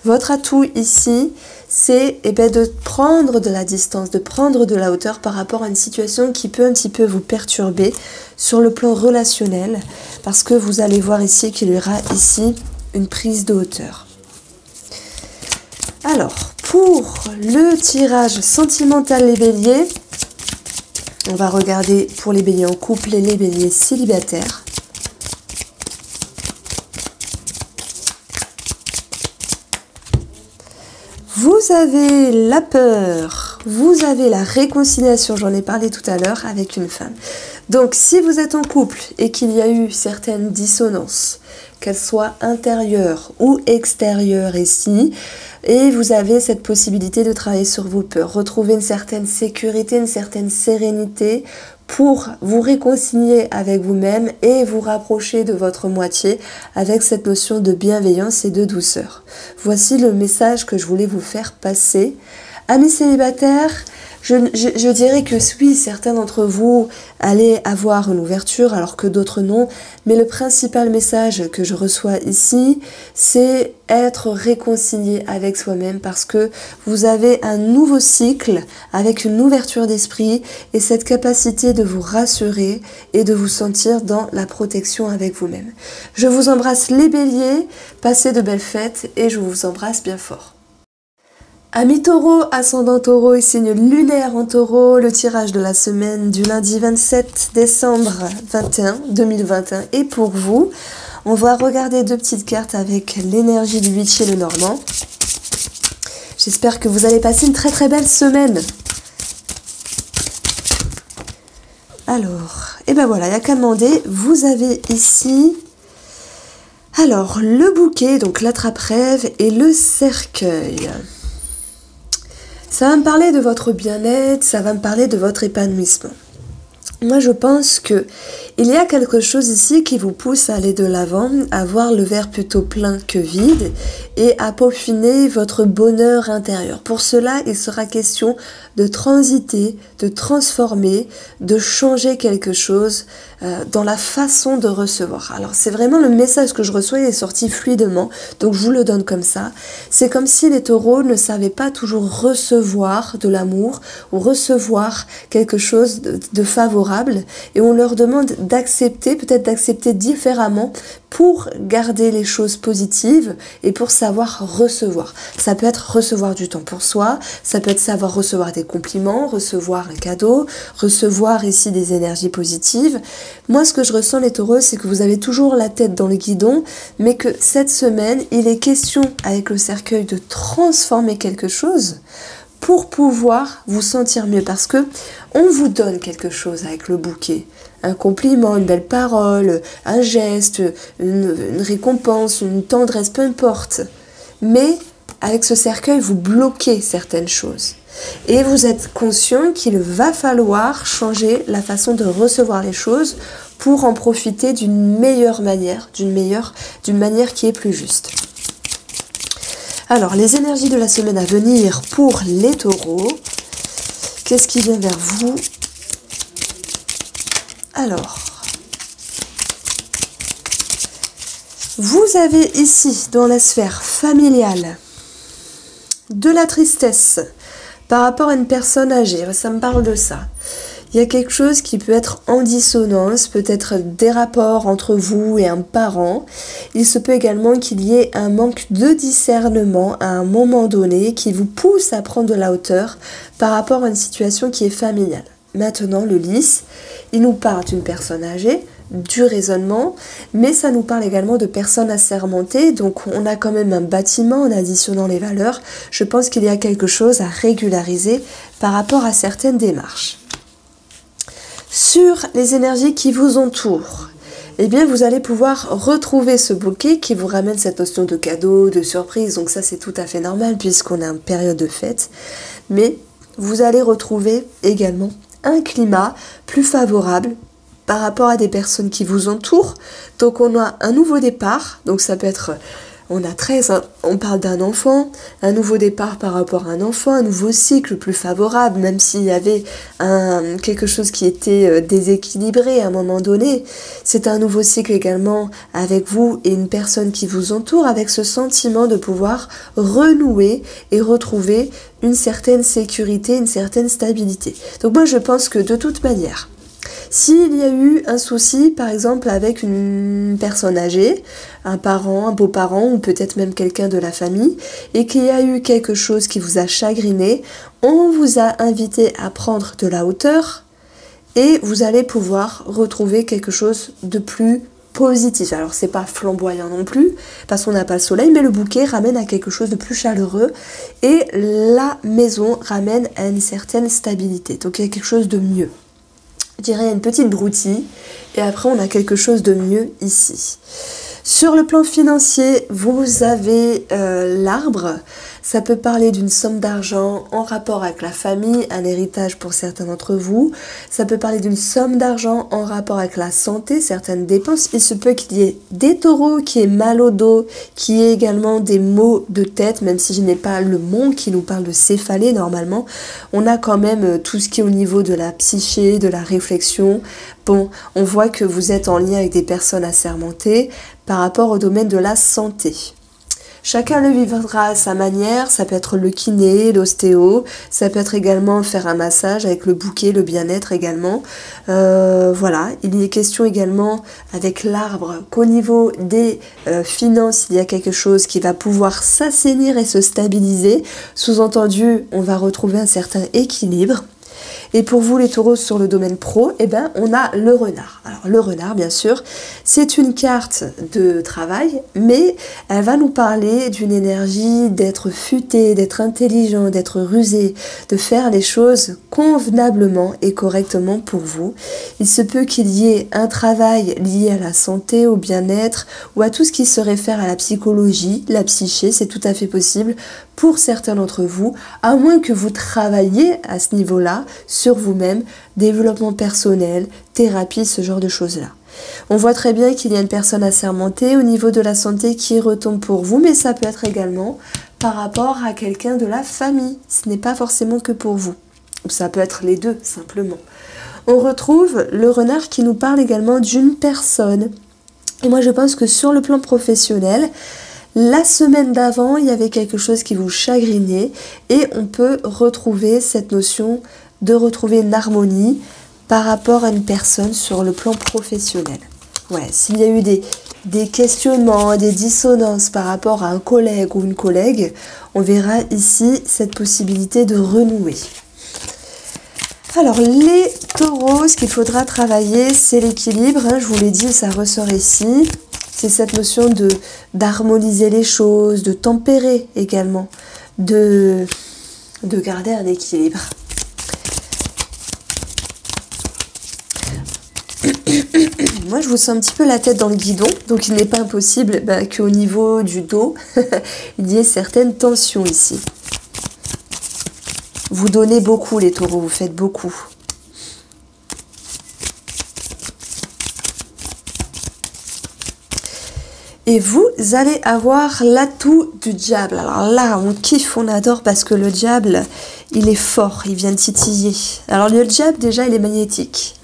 Votre atout ici, c'est de prendre de la distance, de prendre de la hauteur par rapport à une situation qui peut un petit peu vous perturber sur le plan relationnel, parce que vous allez voir ici qu'il y aura ici une prise de hauteur. Alors, pour le tirage sentimental les béliers, on va regarder pour les béliers en couple et les béliers célibataires. Vous avez la peur, vous avez la réconciliation, j'en ai parlé tout à l'heure, avec une femme. Donc si vous êtes en couple et qu'il y a eu certaines dissonances, qu'elles soient intérieures ou extérieures ici, et vous avez cette possibilité de travailler sur vos peurs, retrouver une certaine sécurité, une certaine sérénité pour vous réconcilier avec vous-même et vous rapprocher de votre moitié avec cette notion de bienveillance et de douceur. Voici le message que je voulais vous faire passer. Amis célibataires, je dirais que oui, certains d'entre vous allaient avoir une ouverture alors que d'autres non, mais le principal message que je reçois ici, c'est être réconcilié avec soi-même parce que vous avez un nouveau cycle avec une ouverture d'esprit et cette capacité de vous rassurer et de vous sentir dans la protection avec vous-même. Je vous embrasse les béliers, passez de belles fêtes et je vous embrasse bien fort. Amis taureau, ascendant taureau et signe lunaire en taureau, le tirage de la semaine du lundi 27 décembre 2021 est pour vous. On va regarder 2 petites cartes avec l'énergie du 8 chez le Normand. J'espère que vous allez passer une très très belle semaine. Alors, et ben voilà, il n'y a qu'à demander. Vous avez ici, alors, le bouquet, donc l'attrape-rêve et le cercueil. Ça va me parler de votre bien-être, ça va me parler de votre épanouissement. Moi, je pense que Il y a quelque chose ici qui vous pousse à aller de l'avant, à voir le verre plutôt plein que vide et à peaufiner votre bonheur intérieur. Pour cela, il sera question de transiter, de transformer, de changer quelque chose dans la façon de recevoir. Alors c'est vraiment le message que je reçois, il est sorti fluidement, donc je vous le donne comme ça. C'est comme si les taureaux ne savaient pas toujours recevoir de l'amour ou recevoir quelque chose de favorable et on leur demande d'accepter, peut-être d'accepter différemment pour garder les choses positives et pour savoir recevoir. Ça peut être recevoir du temps pour soi, ça peut être savoir recevoir des compliments, recevoir un cadeau, recevoir ici des énergies positives. Moi, ce que je ressens les taureaux, c'est que vous avez toujours la tête dans le guidon, mais que cette semaine, il est question avec le cercueil de transformer quelque chose pour pouvoir vous sentir mieux, parce que on vous donne quelque chose avec le bouquet, un compliment, une belle parole, un geste, une récompense, une tendresse, peu importe. Mais avec ce cercueil, vous bloquez certaines choses. Et vous êtes conscient qu'il va falloir changer la façon de recevoir les choses pour en profiter d'une meilleure manière, d'une manière qui est plus juste. Alors, les énergies de la semaine à venir pour les taureaux. Qu'est-ce qui vient vers vous? Alors, vous avez ici, dans la sphère familiale, de la tristesse par rapport à une personne âgée. Ça me parle de ça. Il y a quelque chose qui peut être en dissonance, peut-être des rapports entre vous et un parent. Il se peut également qu'il y ait un manque de discernement à un moment donné qui vous pousse à prendre de la hauteur par rapport à une situation qui est familiale. Maintenant, le lys, il nous parle d'une personne âgée, du raisonnement, mais ça nous parle également de personnes assermentées, donc on a quand même un bâtiment en additionnant les valeurs. Je pense qu'il y a quelque chose à régulariser par rapport à certaines démarches. Sur les énergies qui vous entourent, eh bien vous allez pouvoir retrouver ce bouquet qui vous ramène cette notion de cadeau, de surprise, donc ça c'est tout à fait normal puisqu'on est en période de fête, mais vous allez retrouver également un climat plus favorable par rapport à des personnes qui vous entourent. Donc on a un nouveau départ, donc ça peut être, on a 13, hein, on parle d'un enfant, un nouveau départ par rapport à un enfant, un nouveau cycle plus favorable, même s'il y avait quelque chose qui était déséquilibré à un moment donné. C'est un nouveau cycle également avec vous et une personne qui vous entoure, avec ce sentiment de pouvoir renouer et retrouver une certaine sécurité, une certaine stabilité. Donc moi je pense que de toute manière, s'il y a eu un souci, par exemple, avec une personne âgée, un parent, un beau-parent ou peut-être même quelqu'un de la famille, et qu'il y a eu quelque chose qui vous a chagriné, on vous a invité à prendre de la hauteur et vous allez pouvoir retrouver quelque chose de plus positif. Alors c'est pas flamboyant non plus, parce qu'on n'a pas le soleil, mais le bouquet ramène à quelque chose de plus chaleureux et la maison ramène à une certaine stabilité. Donc il y a quelque chose de mieux. Je dirais une petite broutille et après on a quelque chose de mieux ici. Sur le plan financier, vous avez l'arbre. Ça peut parler d'une somme d'argent en rapport avec la famille, un héritage pour certains d'entre vous. Ça peut parler d'une somme d'argent en rapport avec la santé, certaines dépenses. Il se peut qu'il y ait des taureaux qui aient mal au dos, qui aient également des maux de tête, même si je n'ai pas le mot qui nous parle de céphalée normalement. On a quand même tout ce qui est au niveau de la psyché, de la réflexion. Bon, on voit que vous êtes en lien avec des personnes assermentées par rapport au domaine de la santé. Chacun le vivra à sa manière, ça peut être le kiné, l'ostéo, ça peut être également faire un massage avec le bouquet, le bien-être également. Voilà, il y est question également avec l'arbre qu'au niveau des finances, il y a quelque chose qui va pouvoir s'assainir et se stabiliser. Sous-entendu, on va retrouver un certain équilibre. Et pour vous les taureaux sur le domaine pro, eh ben, on a le renard. Alors le renard, bien sûr, c'est une carte de travail, mais elle va nous parler d'une énergie d'être futé, d'être intelligent, d'être rusé, de faire les choses convenablement et correctement pour vous. Il se peut qu'il y ait un travail lié à la santé, au bien-être ou à tout ce qui se réfère à la psychologie, la psyché, c'est tout à fait possible pour certains d'entre vous, à moins que vous travailliez à ce niveau-là, sur vous-même, développement personnel, thérapie, ce genre de choses-là. On voit très bien qu'il y a une personne assermentée au niveau de la santé qui retombe pour vous, mais ça peut être également par rapport à quelqu'un de la famille. Ce n'est pas forcément que pour vous. Ça peut être les deux, simplement. On retrouve le renard qui nous parle également d'une personne. Et moi, je pense que sur le plan professionnel, la semaine d'avant, il y avait quelque chose qui vous chagrinait et on peut retrouver cette notion de retrouver une harmonie par rapport à une personne sur le plan professionnel. Ouais, s'il y a eu des questionnements, des dissonances par rapport à un collègue ou une collègue, on verra ici cette possibilité de renouer. Alors les taureaux, ce qu'il faudra travailler, c'est l'équilibre. Hein, je vous l'ai dit, ça ressort ici. C'est cette notion d'harmoniser les choses, de tempérer également, de garder un équilibre. Moi, je vous sens un petit peu la tête dans le guidon, donc il n'est pas impossible qu'au niveau du dos, il y ait certaines tensions ici. Vous donnez beaucoup, les taureaux, vous faites beaucoup. Et vous allez avoir l'atout du diable. Alors là, on kiffe, on adore parce que le diable, il est fort, il vient titiller. Alors le diable, déjà, il est magnétique.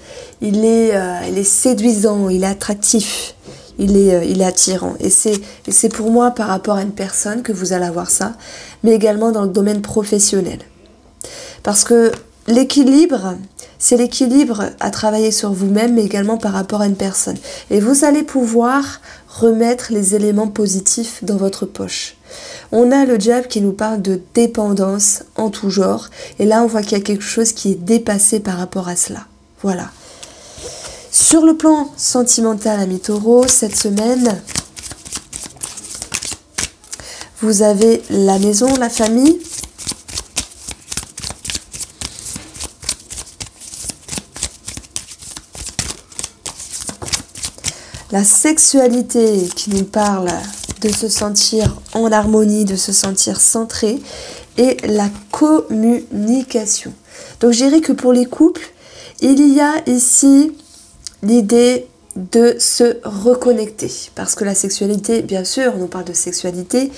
Il est séduisant, il est attractif, il est attirant. Et c'est pour moi par rapport à une personne que vous allez avoir ça, mais également dans le domaine professionnel. Parce que l'équilibre, c'est l'équilibre à travailler sur vous-même, mais également par rapport à une personne. Et vous allez pouvoir remettre les éléments positifs dans votre poche. On a le diable qui nous parle de dépendance en tout genre. Et là, on voit qu'il y a quelque chose qui est dépassé par rapport à cela. Voilà. Sur le plan sentimental, amis taureaux, cette semaine, vous avez la maison, la famille. La sexualité qui nous parle de se sentir en harmonie, de se sentir centré, et la communication. Donc je dirais que pour les couples, il y a ici l'idée de se reconnecter. Parce que la sexualité, bien sûr, on nous parle de sexualité,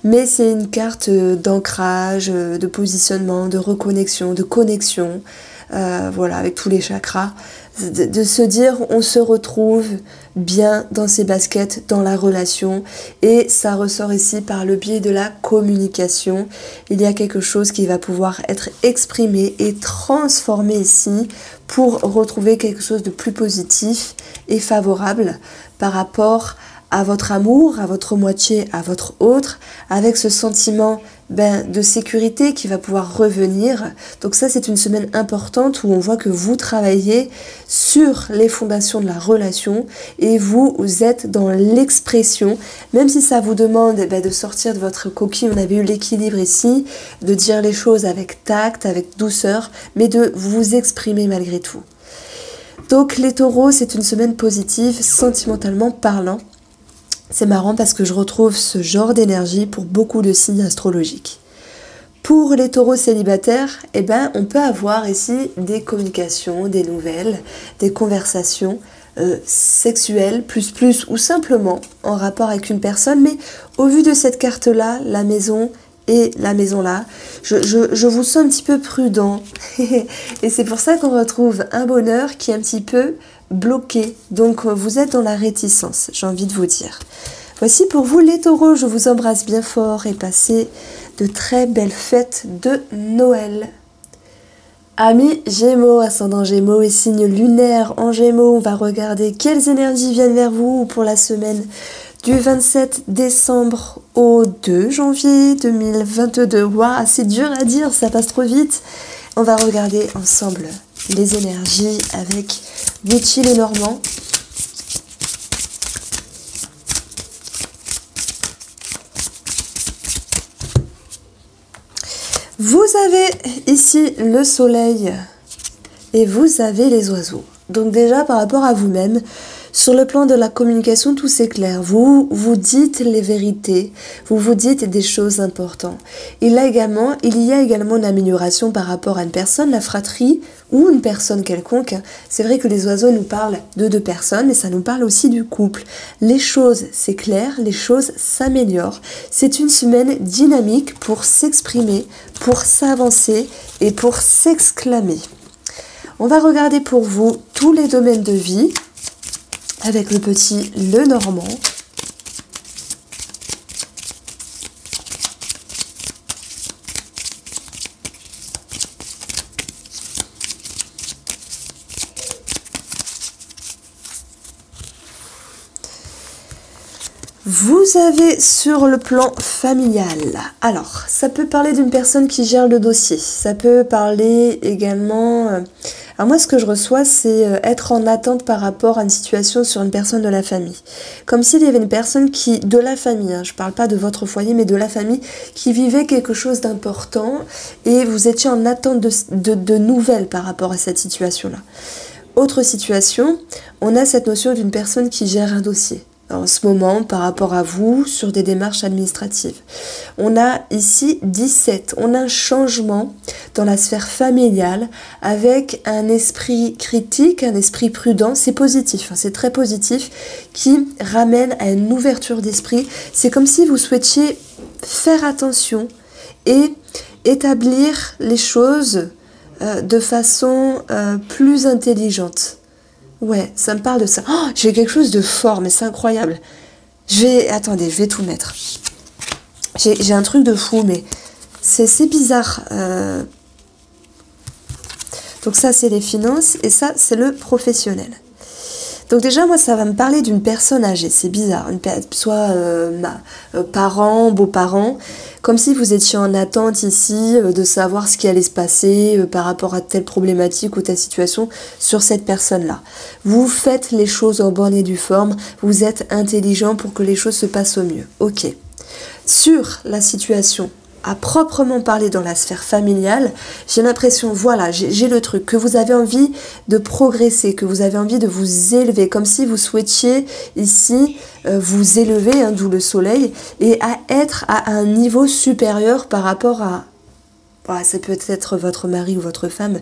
mais c'est une carte d'ancrage, de positionnement, de reconnexion, de connexion, voilà, avec tous les chakras. De se dire on se retrouve bien dans ses baskets, dans la relation, et ça ressort ici par le biais de la communication. Il y a quelque chose qui va pouvoir être exprimé et transformé ici pour retrouver quelque chose de plus positif et favorable par rapport à votre amour, à votre moitié, à votre autre, avec ce sentiment de sécurité qui va pouvoir revenir. Donc ça, c'est une semaine importante où on voit que vous travaillez sur les fondations de la relation et vous êtes dans l'expression, même si ça vous demande de sortir de votre coquille. On avait eu l'équilibre ici, de dire les choses avec tact, avec douceur, mais de vous exprimer malgré tout. Donc les taureaux, c'est une semaine positive, sentimentalement parlant. C'est marrant parce que je retrouve ce genre d'énergie pour beaucoup de signes astrologiques. Pour les taureaux célibataires, on peut avoir ici des communications, des nouvelles, des conversations sexuelles, plus, ou simplement en rapport avec une personne. Mais au vu de cette carte-là, la maison et la maison-là, je vous sens un petit peu prudent. Et c'est pour ça qu'on retrouve un bonheur qui est un petit peu bloqué. Donc vous êtes dans la réticence, j'ai envie de vous dire. Voici pour vous les taureaux, je vous embrasse bien fort et passez de très belles fêtes de Noël. Amis Gémeaux, ascendant Gémeaux et signe lunaire en Gémeaux, on va regarder quelles énergies viennent vers vous pour la semaine du 27 décembre au 2 janvier 2022. Waouh, c'est dur à dire, ça passe trop vite. On va regarder ensemble les énergies avec Vichy Lenormand. Vous avez ici le soleil et vous avez les oiseaux. Donc déjà par rapport à vous-même, Sur le plan de la communication, tout s'éclaire. Vous vous dites les vérités, vous vous dites des choses importantes. Il y a également une amélioration par rapport à une personne, la fratrie ou une personne quelconque. C'est vrai que les oiseaux nous parlent de deux personnes, mais ça nous parle aussi du couple. Les choses s'éclairent, les choses s'améliorent. C'est une semaine dynamique pour s'exprimer, pour s'avancer et pour s'exclamer. On va regarder pour vous tous les domaines de vie avec le petit Lenormand. Vous avez sur le plan familial, alors ça peut parler d'une personne qui gère le dossier, ça peut parler également, alors moi ce que je reçois c'est être en attente par rapport à une situation sur une personne de la famille, comme s'il y avait une personne de la famille, je ne parle pas de votre foyer mais de la famille, qui vivait quelque chose d'important et vous étiez en attente de nouvelles par rapport à cette situation-là. Autre situation, on a cette notion d'une personne qui gère un dossier. En ce moment, par rapport à vous, sur des démarches administratives. On a ici 17. On a un changement dans la sphère familiale avec un esprit critique, un esprit prudent. C'est positif, c'est très positif, qui ramène à une ouverture d'esprit. C'est comme si vous souhaitiez faire attention et établir les choses de façon plus intelligente. Ouais, ça me parle de ça. Oh, j'ai quelque chose de fort, mais c'est incroyable. Attendez, je vais tout mettre. J'ai un truc de fou, mais c'est bizarre. Donc ça, c'est les finances, et ça, c'est le professionnel. Donc déjà, moi, ça va me parler d'une personne âgée. C'est bizarre. Soit parents, beaux-parents, comme si vous étiez en attente ici de savoir ce qui allait se passer par rapport à telle problématique ou telle situation sur cette personne-là. Vous faites les choses en bonne et due forme. Vous êtes intelligent pour que les choses se passent au mieux. Ok. Sur la situation à proprement parler dans la sphère familiale, j'ai l'impression, voilà, j'ai le truc, que vous avez envie de progresser, que vous avez envie de vous élever, comme si vous souhaitiez ici vous élever, d'où le soleil, et à être à un niveau supérieur par rapport à... ça peut être votre mari ou votre femme,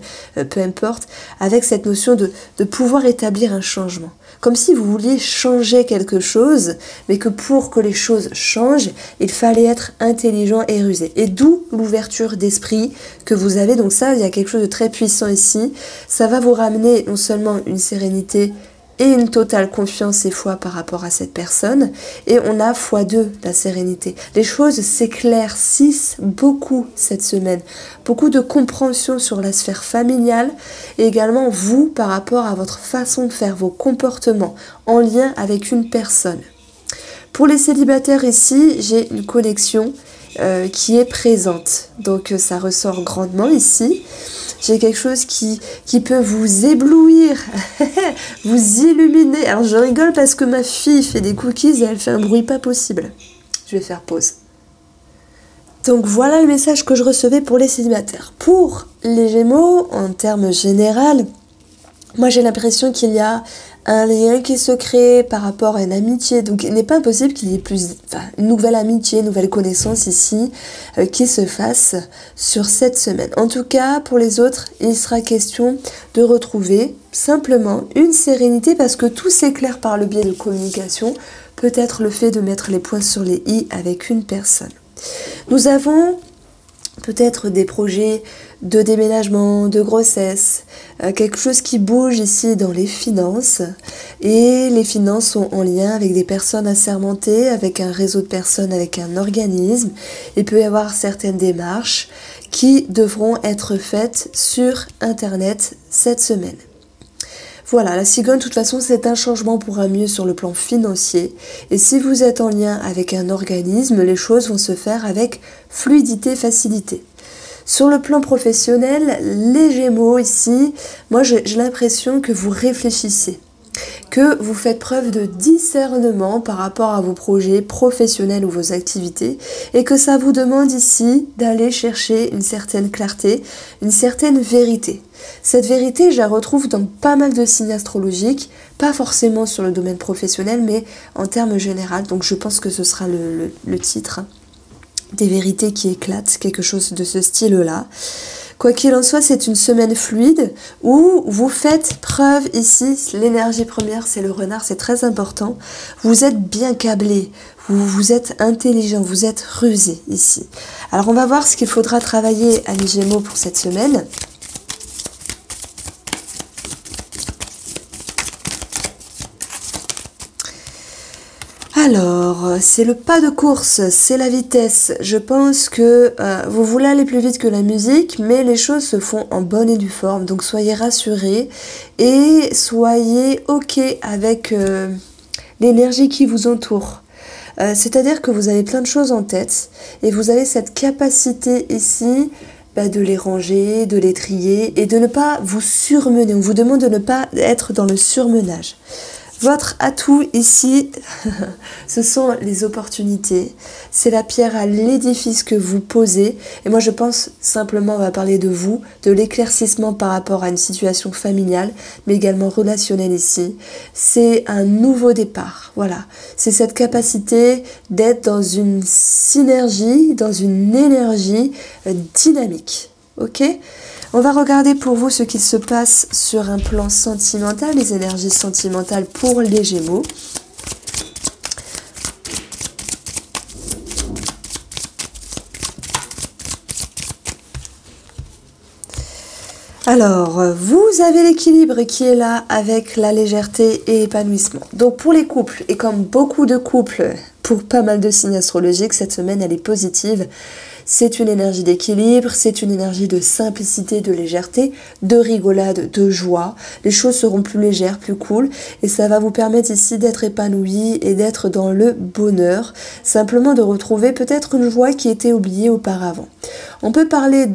peu importe, avec cette notion de pouvoir établir un changement. Comme si vous vouliez changer quelque chose, mais que pour que les choses changent, il fallait être intelligent et rusé. Et d'où l'ouverture d'esprit que vous avez. Donc ça, il y a quelque chose de très puissant ici. Ça va vous ramener non seulement une sérénité et une totale confiance et foi par rapport à cette personne. Et on a x2 la sérénité. Les choses s'éclaircissent beaucoup cette semaine. Beaucoup de compréhension sur la sphère familiale et également vous par rapport à votre façon de faire, vos comportements en lien avec une personne. Pour les célibataires ici, j'ai une connexion qui est présente. Donc ça ressort grandement ici. J'ai quelque chose qui peut vous éblouir, vous illuminer. Alors je rigole parce que ma fille fait des cookies et elle fait un bruit pas possible. Je vais faire pause. Donc voilà le message que je recevais pour les célibataires. Pour les Gémeaux, en termes généraux, moi j'ai l'impression qu'il y a un lien qui se crée par rapport à une amitié. Donc il n'est pas impossible qu'il y ait une nouvelle amitié, une nouvelle connaissance ici qui se fasse sur cette semaine. En tout cas, pour les autres, il sera question de retrouver simplement une sérénité parce que tout s'éclaire par le biais de communication. Peut-être le fait de mettre les points sur les i avec une personne. Nous avons peut-être des projets de déménagement, de grossesse, quelque chose qui bouge ici dans les finances. Et les finances sont en lien avec des personnes assermentées, avec un réseau de personnes, avec un organisme. Il peut y avoir certaines démarches qui devront être faites sur Internet cette semaine. Voilà, la cigogne, de toute façon, c'est un changement pour un mieux sur le plan financier. Et si vous êtes en lien avec un organisme, les choses vont se faire avec fluidité, facilité. Sur le plan professionnel, les Gémeaux ici, moi j'ai l'impression que vous réfléchissez, que vous faites preuve de discernement par rapport à vos projets professionnels ou vos activités et que ça vous demande ici d'aller chercher une certaine clarté, une certaine vérité. Cette vérité, je la retrouve dans pas mal de signes astrologiques, pas forcément sur le domaine professionnel, mais en termes généraux. Donc je pense que ce sera le titre. Des vérités qui éclatent, quelque chose de ce style-là. Quoi qu'il en soit, c'est une semaine fluide où vous faites preuve ici, l'énergie première, c'est le renard, c'est très important. Vous êtes bien câblé, vous êtes intelligent, vous êtes rusé ici. Alors on va voir ce qu'il faudra travailler à les Gémeaux pour cette semaine. Alors, c'est le pas de course, c'est la vitesse. Je pense que vous voulez aller plus vite que la musique, mais les choses se font en bonne et due forme. Donc soyez rassurés et soyez OK avec l'énergie qui vous entoure. C'est-à-dire que vous avez plein de choses en tête et vous avez cette capacité ici de les ranger, de les trier et de ne pas vous surmener. On vous demande de ne pas être dans le surmenage. Votre atout ici, ce sont les opportunités. C'est la pierre à l'édifice que vous posez. Et moi, je pense simplement, on va parler de vous, de l'éclaircissement par rapport à une situation familiale, mais également relationnelle ici. C'est un nouveau départ. Voilà. C'est cette capacité d'être dans une synergie, dans une énergie dynamique. Ok ? On va regarder pour vous ce qui se passe sur un plan sentimental, les énergies sentimentales pour les Gémeaux. Alors, vous avez l'équilibre qui est là avec la légèreté et épanouissement. Donc pour les couples, et comme beaucoup de couples, pour pas mal de signes astrologiques, cette semaine elle est positive. C'est une énergie d'équilibre, c'est une énergie de simplicité, de légèreté, de rigolade, de joie. Les choses seront plus légères, plus cool et ça va vous permettre ici d'être épanoui et d'être dans le bonheur. Simplement de retrouver peut-être une joie qui était oubliée auparavant. On peut parler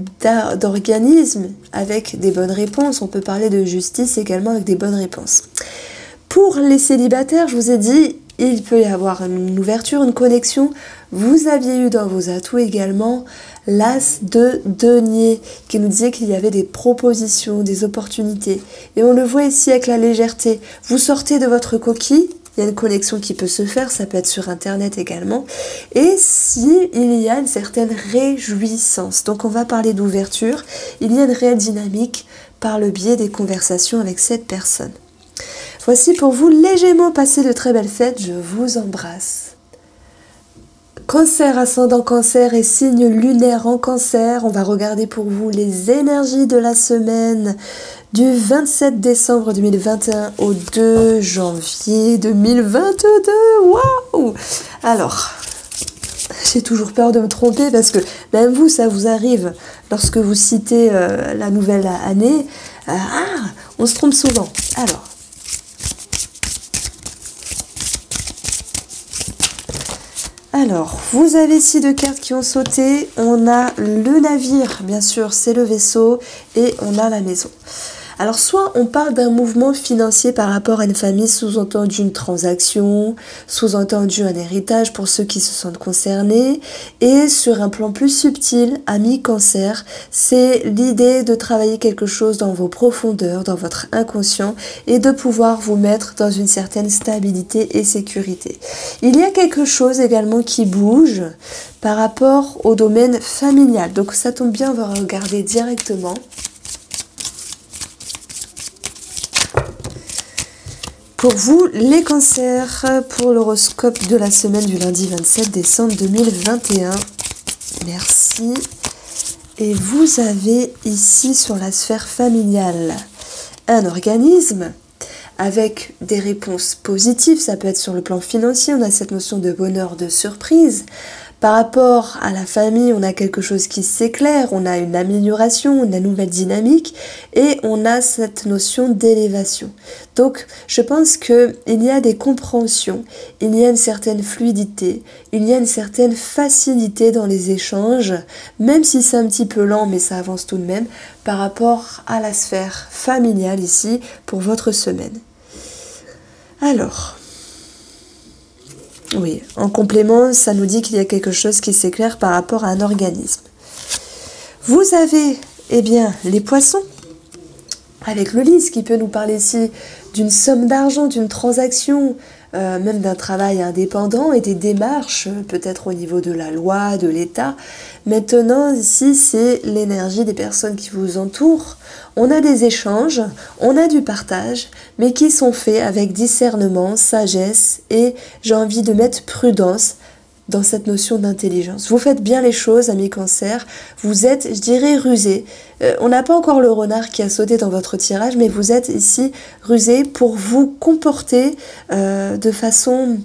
d'organisme avec des bonnes réponses, on peut parler de justice également avec des bonnes réponses. Pour les célibataires, je vous ai dit, il peut y avoir une ouverture, une connexion. Vous aviez eu dans vos atouts également l'as de denier qui nous disait qu'il y avait des propositions, des opportunités. Et on le voit ici avec la légèreté. Vous sortez de votre coquille, il y a une connexion qui peut se faire, ça peut être sur internet également. Et si il y a une certaine réjouissance, donc on va parler d'ouverture, il y a une réelle dynamique par le biais des conversations avec cette personne. Voici pour vous les Gémeaux, passez de très belles fêtes, je vous embrasse. Cancer, ascendant Cancer et signe lunaire en Cancer, on va regarder pour vous les énergies de la semaine du 27 décembre 2021 au 2 janvier 2022. Waouh! Alors, j'ai toujours peur de me tromper parce que même vous, ça vous arrive lorsque vous citez la nouvelle année. On se trompe souvent. Alors, vous avez ici deux cartes qui ont sauté. On a le navire, bien sûr, c'est le vaisseau, et on a la maison. Alors, soit on parle d'un mouvement financier par rapport à une famille, sous-entendu une transaction, sous-entendu un héritage pour ceux qui se sentent concernés. Et sur un plan plus subtil, ami Cancer, c'est l'idée de travailler quelque chose dans vos profondeurs, dans votre inconscient, et de pouvoir vous mettre dans une certaine stabilité et sécurité. Il y a quelque chose également qui bouge par rapport au domaine familial. Donc ça tombe bien, on va regarder directement. Pour vous, les cancers, pour l'horoscope de la semaine du lundi 27 décembre 2021. Merci. Et vous avez ici sur la sphère familiale un organisme avec des réponses positives. Ça peut être sur le plan financier, on a cette notion de bonheur, de surprise. Par rapport à la famille, on a quelque chose qui s'éclaire, on a une amélioration, une nouvelle dynamique et on a cette notion d'élévation. Donc, je pense qu'il y a des compréhensions, il y a une certaine fluidité, il y a une certaine facilité dans les échanges, même si c'est un petit peu lent, mais ça avance tout de même, par rapport à la sphère familiale ici pour votre semaine. Alors, oui, en complément, ça nous dit qu'il y a quelque chose qui s'éclaire par rapport à un organisme. Vous avez, eh bien, les poissons, avec le lys qui peut nous parler ici d'une somme d'argent, d'une transaction, même d'un travail indépendant et des démarches, peut-être au niveau de la loi, de l'État. Maintenant, ici, c'est l'énergie des personnes qui vous entourent. On a des échanges, on a du partage, mais qui sont faits avec discernement, sagesse et, j'ai envie de mettre, prudence dans cette notion d'intelligence. Vous faites bien les choses, amis Cancer. Vous êtes, je dirais, rusé. On n'a pas encore le renard qui a sauté dans votre tirage, mais vous êtes ici rusé pour vous comporter de façon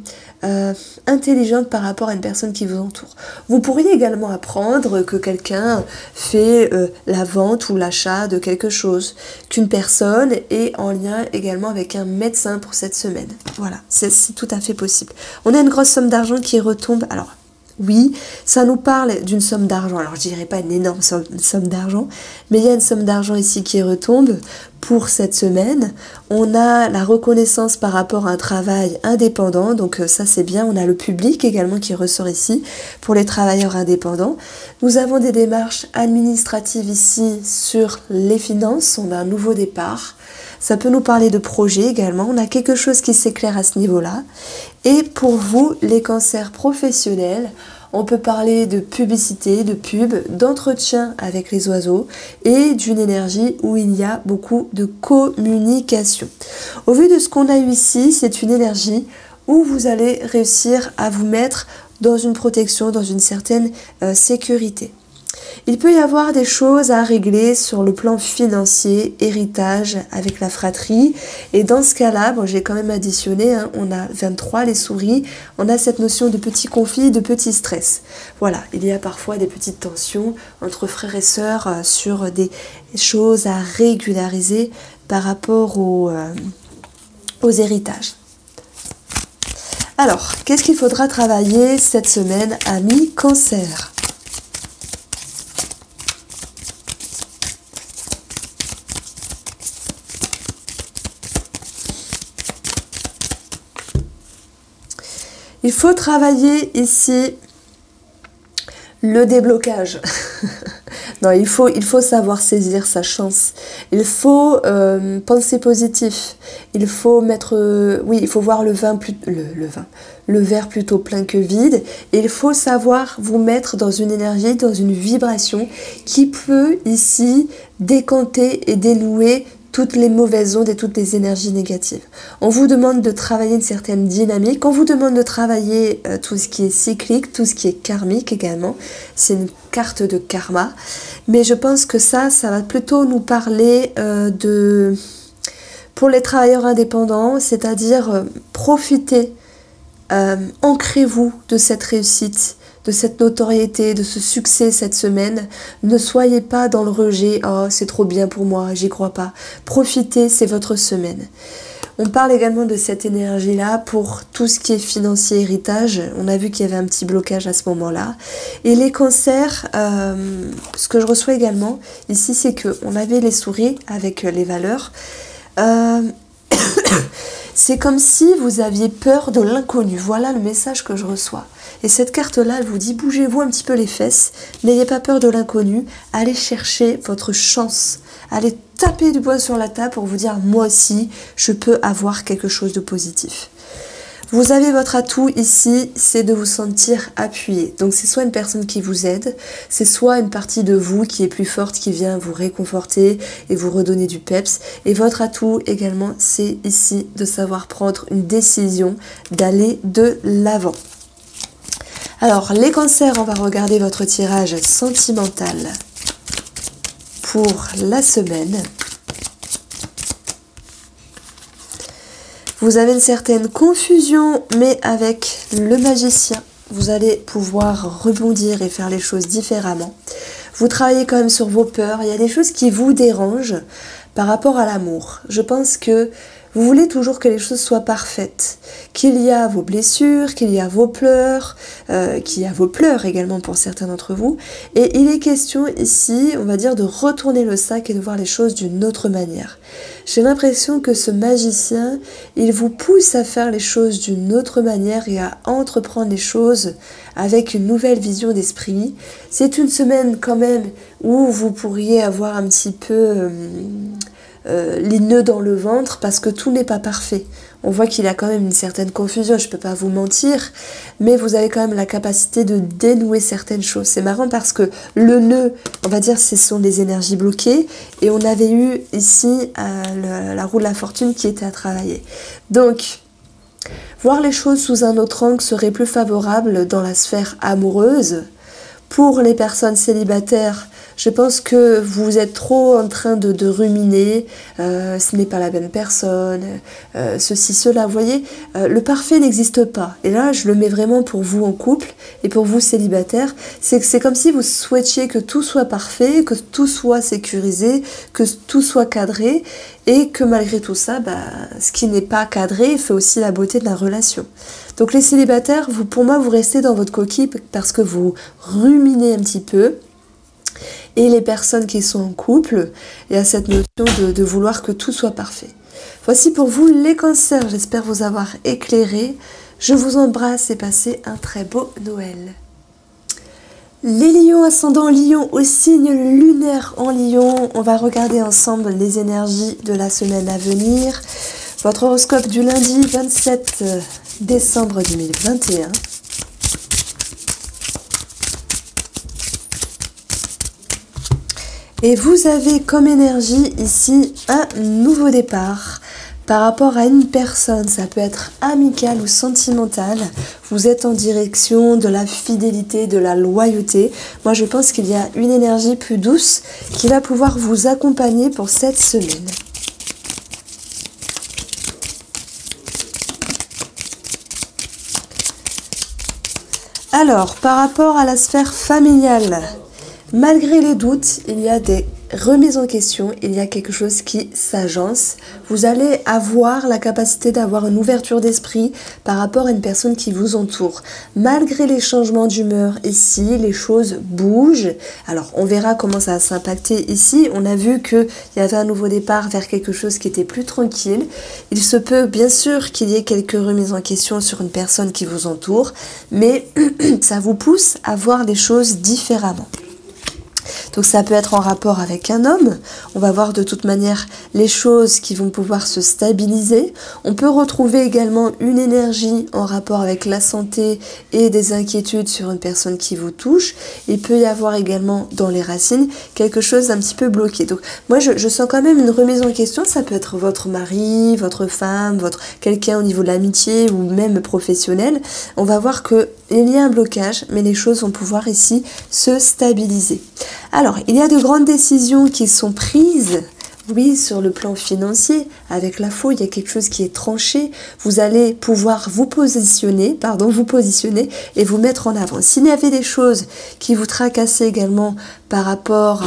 intelligente par rapport à une personne qui vous entoure. Vous pourriez également apprendre que quelqu'un fait la vente ou l'achat de quelque chose, qu'une personne est en lien également avec un médecin pour cette semaine. Voilà, c'est tout à fait possible. On a une grosse somme d'argent qui retombe. Alors, oui, ça nous parle d'une somme d'argent. Alors, je dirais pas une énorme somme d'argent, mais il y a une somme d'argent ici qui retombe pour cette semaine. On a la reconnaissance par rapport à un travail indépendant, donc ça c'est bien. On a le public également qui ressort ici pour les travailleurs indépendants. Nous avons des démarches administratives ici sur les finances. On a un nouveau départ. Ça peut nous parler de projet également. On a quelque chose qui s'éclaire à ce niveau-là. Et pour vous, les cancers professionnels, on peut parler de publicité, de pub, d'entretien avec les oiseaux et d'une énergie où il y a beaucoup de communication. Au vu de ce qu'on a eu ici, c'est une énergie où vous allez réussir à vous mettre dans une protection, dans une certaine sécurité. Il peut y avoir des choses à régler sur le plan financier, héritage avec la fratrie. Et dans ce cas-là, bon, j'ai quand même additionné, hein, on a 23 les souris, on a cette notion de petit conflit, de petit stress. Voilà, il y a parfois des petites tensions entre frères et sœurs sur des choses à régulariser par rapport aux héritages. Alors, qu'est-ce qu'il faudra travailler cette semaine, amis Cancer ? Il faut travailler ici le déblocage. Non, il faut savoir saisir sa chance. Il faut penser positif. Il faut mettre, oui, il faut voir le verre plutôt plein que vide. Et il faut savoir vous mettre dans une énergie, dans une vibration qui peut ici décanter et dénouer toutes les mauvaises ondes et toutes les énergies négatives. On vous demande de travailler une certaine dynamique, on vous demande de travailler tout ce qui est cyclique, tout ce qui est karmique également. C'est une carte de karma. Mais je pense que ça va plutôt nous parler pour les travailleurs indépendants, c'est-à-dire profitez, ancrez-vous de cette réussite, de cette notoriété, de ce succès cette semaine. Ne soyez pas dans le rejet, oh c'est trop bien pour moi, j'y crois pas. Profitez, c'est votre semaine. On parle également de cette énergie-là pour tout ce qui est financier, héritage. On a vu qu'il y avait un petit blocage à ce moment-là. Et les cancers, ce que je reçois également ici, c'est qu'on avait les souris avec les valeurs. C'est comme si vous aviez peur de l'inconnu. Voilà le message que je reçois. Et cette carte-là, elle vous dit, bougez-vous un petit peu les fesses, n'ayez pas peur de l'inconnu, allez chercher votre chance, allez taper du poing sur la table pour vous dire, moi aussi, je peux avoir quelque chose de positif. Vous avez votre atout ici, c'est de vous sentir appuyé. Donc c'est soit une personne qui vous aide, c'est soit une partie de vous qui est plus forte, qui vient vous réconforter et vous redonner du peps. Et votre atout également, c'est ici de savoir prendre une décision, d'aller de l'avant. Alors, les cancers, on va regarder votre tirage sentimental pour la semaine. Vous avez une certaine confusion, mais avec le magicien, vous allez pouvoir rebondir et faire les choses différemment. Vous travaillez quand même sur vos peurs. Il y a des choses qui vous dérangent par rapport à l'amour. Je pense que Vous voulez toujours que les choses soient parfaites, qu'il y a vos blessures, qu'il y a vos pleurs, qu'il y a vos pleurs également pour certains d'entre vous. Et il est question ici, on va dire, de retourner le sac et de voir les choses d'une autre manière. J'ai l'impression que ce magicien, il vous pousse à faire les choses d'une autre manière et à entreprendre les choses avec une nouvelle vision d'esprit. C'est une semaine quand même où vous pourriez avoir un petit peu les nœuds dans le ventre parce que tout n'est pas parfait. On voit qu'il y a quand même une certaine confusion, je ne peux pas vous mentir, mais vous avez quand même la capacité de dénouer certaines choses. C'est marrant parce que le nœud, on va dire, ce sont des énergies bloquées, et on avait eu ici la roue de la fortune qui était à travailler. Donc, voir les choses sous un autre angle serait plus favorable dans la sphère amoureuse. Pour les personnes célibataires, je pense que vous êtes trop en train de ruminer, ce n'est pas la même personne, ceci, cela, vous voyez, le parfait n'existe pas. Et là, je le mets vraiment pour vous en couple et pour vous célibataires. C'est comme si vous souhaitiez que tout soit parfait, que tout soit sécurisé, que tout soit cadré, et que malgré tout ça, ce qui n'est pas cadré fait aussi la beauté de la relation. Donc les célibataires, pour moi, vous restez dans votre coquille parce que vous ruminez un petit peu. Et les personnes qui sont en couple, il y a cette notion de vouloir que tout soit parfait. Voici pour vous les cancers, j'espère vous avoir éclairé. Je vous embrasse et passez un très beau Noël. Les lions, ascendant lion au signe lunaire en lion, on va regarder ensemble les énergies de la semaine à venir. Votre horoscope du lundi 27 décembre 2021. Et vous avez comme énergie ici un nouveau départ par rapport à une personne. Ça peut être amical ou sentimental. Vous êtes en direction de la fidélité, de la loyauté. Moi, je pense qu'il y a une énergie plus douce qui va pouvoir vous accompagner pour cette semaine. Alors, par rapport à la sphère familiale, malgré les doutes, il y a des remises en question, il y a quelque chose qui s'agence. Vous allez avoir la capacité d'avoir une ouverture d'esprit par rapport à une personne qui vous entoure. Malgré les changements d'humeur ici, les choses bougent. Alors, on verra comment ça va s'impacter ici. On a vu qu'il y avait un nouveau départ vers quelque chose qui était plus tranquille. Il se peut bien sûr qu'il y ait quelques remises en question sur une personne qui vous entoure, mais ça vous pousse à voir les choses différemment. Donc ça peut être en rapport avec un homme. On va voir de toute manière les choses qui vont pouvoir se stabiliser. On peut retrouver également une énergie en rapport avec la santé et des inquiétudes sur une personne qui vous touche. Il peut y avoir également dans les racines quelque chose d'un petit peu bloqué. Donc moi je sens quand même une remise en question. Ça peut être votre mari, votre femme, quelqu'un au niveau de l'amitié ou même professionnel. On va voir que il y a un blocage, mais les choses vont pouvoir ici se stabiliser. Alors, il y a de grandes décisions qui sont prises, oui, sur le plan financier. Avec la faux, il y a quelque chose qui est tranché. Vous allez pouvoir vous positionner et vous mettre en avant. S'il y avait des choses qui vous tracassaient également par rapport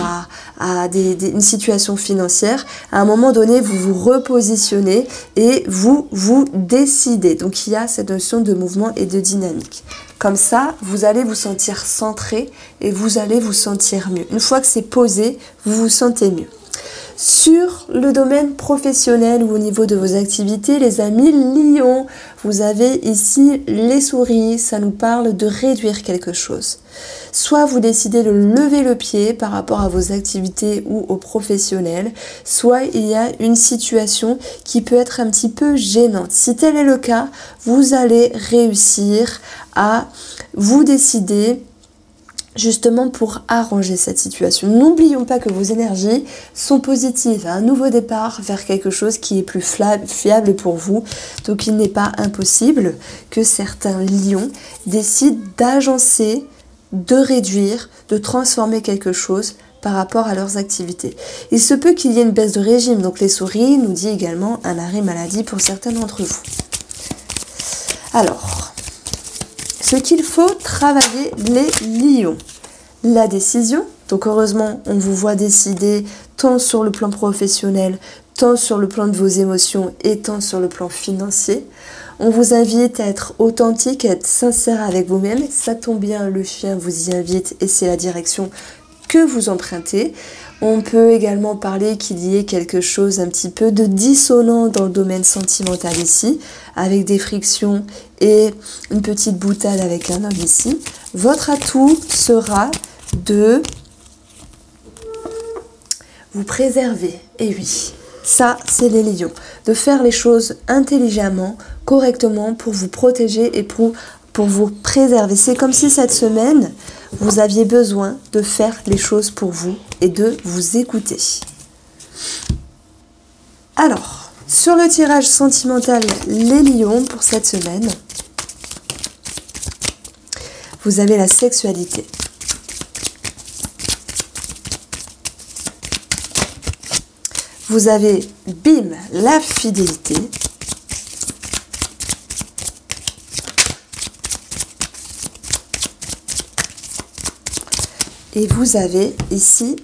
à une situation financière, à un moment donné, vous vous repositionnez et vous décidez. Donc, il y a cette notion de mouvement et de dynamique. Comme ça, vous allez vous sentir centré et vous allez vous sentir mieux. Une fois que c'est posé, vous vous sentez mieux. Sur le domaine professionnel ou au niveau de vos activités, les amis lions, vous avez ici les souris, ça nous parle de réduire quelque chose. Soit vous décidez de lever le pied par rapport à vos activités ou aux professionnels, soit il y a une situation qui peut être un petit peu gênante. Si tel est le cas, vous allez réussir à vous décider justement pour arranger cette situation. N'oublions pas que vos énergies sont positives, un nouveau départ vers quelque chose qui est plus fiable pour vous. Donc il n'est pas impossible que certains lions décident d'agencer, de réduire, de transformer quelque chose par rapport à leurs activités. Il se peut qu'il y ait une baisse de régime, donc les souris nous dit également un arrêt maladie pour certains d'entre vous. Alors, ce qu'il faut travailler les lions. La décision, donc heureusement on vous voit décider tant sur le plan professionnel tant sur le plan de vos émotions et tant sur le plan financier. On vous invite à être authentique, à être sincère avec vous-même. Ça tombe bien, le chien vous y invite et c'est la direction que vous empruntez. On peut également parler qu'il y ait quelque chose un petit peu de dissonant dans le domaine sentimental ici, avec des frictions et une petite boutade avec un homme ici. Votre atout sera de vous préserver. Et oui, ça c'est les lions. De faire les choses intelligemment, correctement pour vous protéger et pour vous préserver. C'est comme si cette semaine, vous aviez besoin de faire les choses pour vous et de vous écouter. Alors, sur le tirage sentimental, les lions pour cette semaine, vous avez la sexualité. Vous avez, bim, la fidélité. Et vous avez ici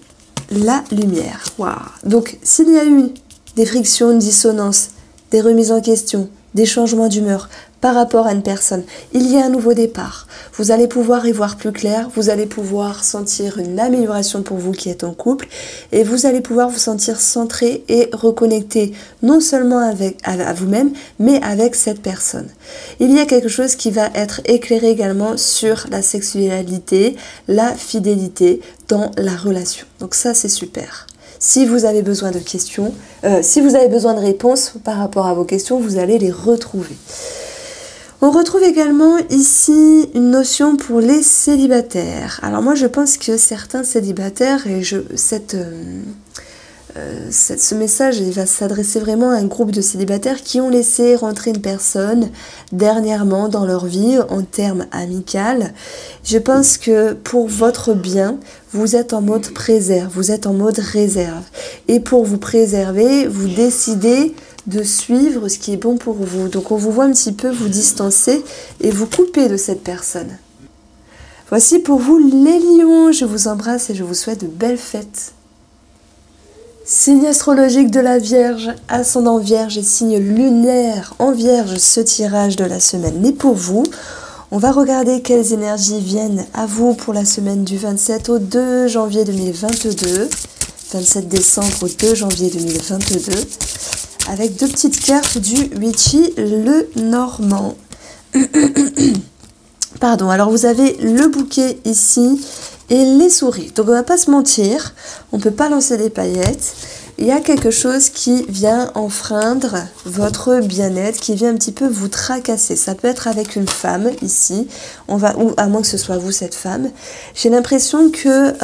la lumière. Waouh! Donc, s'il y a eu des frictions, une dissonance, des remises en question, des changements d'humeur par rapport à une personne, il y a un nouveau départ. Vous allez pouvoir y voir plus clair, vous allez pouvoir sentir une amélioration pour vous qui êtes en couple et vous allez pouvoir vous sentir centré et reconnecté non seulement à vous-même, mais avec cette personne. Il y a quelque chose qui va être éclairé également sur la sexualité, la fidélité dans la relation. Donc ça, c'est super. Si vous avez besoin de questions, si vous avez besoin de réponses par rapport à vos questions, vous allez les retrouver. On retrouve également ici une notion pour les célibataires. Alors moi je pense que certains célibataires, et ce message il va s'adresser vraiment à un groupe de célibataires qui ont laissé rentrer une personne dernièrement dans leur vie en termes amical. Je pense que pour votre bien, vous êtes en mode préserve, vous êtes en mode réserve. Et pour vous préserver, vous décidez de suivre ce qui est bon pour vous. Donc on vous voit un petit peu vous distancer et vous couper de cette personne. Voici pour vous les lions. Je vous embrasse et je vous souhaite de belles fêtes. Signe astrologique de la Vierge, ascendant Vierge et signe lunaire en Vierge, ce tirage de la semaine est pour vous. On va regarder quelles énergies viennent à vous pour la semaine du 27 au 2 janvier 2022. 27 décembre au 2 janvier 2022. Avec deux petites cartes du Witchy, le Normand. Pardon, alors vous avez le bouquet ici et les souris. Donc on va pas se mentir, on peut pas lancer des paillettes. Il y a quelque chose qui vient enfreindre votre bien-être, qui vient un petit peu vous tracasser. Ça peut être avec une femme ici, ou à moins que ce soit vous cette femme. J'ai l'impression que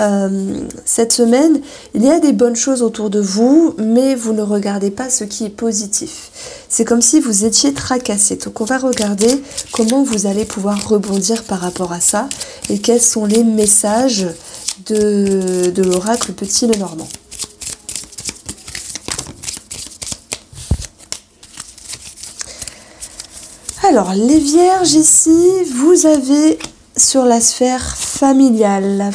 cette semaine, il y a des bonnes choses autour de vous, mais vous ne regardez pas ce qui est positif. C'est comme si vous étiez tracassé. Donc on va regarder comment vous allez pouvoir rebondir par rapport à ça et quels sont les messages de l'oracle Petit Lenormand. Alors, les vierges ici, vous avez sur la sphère familiale,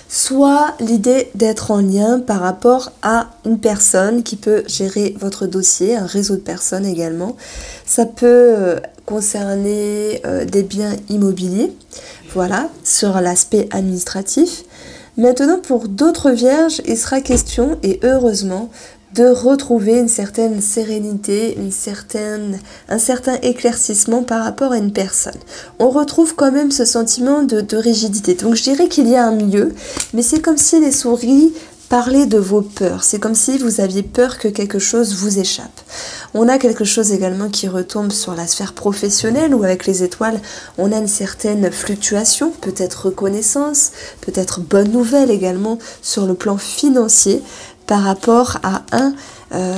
soit l'idée d'être en lien par rapport à une personne qui peut gérer votre dossier, un réseau de personnes également. Ça peut concerner des biens immobiliers, voilà, sur l'aspect administratif. Maintenant, pour d'autres vierges, il sera question, et heureusement, de retrouver une certaine sérénité, un certain éclaircissement par rapport à une personne. On retrouve quand même ce sentiment de rigidité. Donc je dirais qu'il y a un milieu, mais c'est comme si les souris parlaient de vos peurs. C'est comme si vous aviez peur que quelque chose vous échappe. On a quelque chose également qui retombe sur la sphère professionnelle où avec les étoiles, on a une certaine fluctuation, peut-être reconnaissance, peut-être bonne nouvelle également sur le plan financier, par rapport à un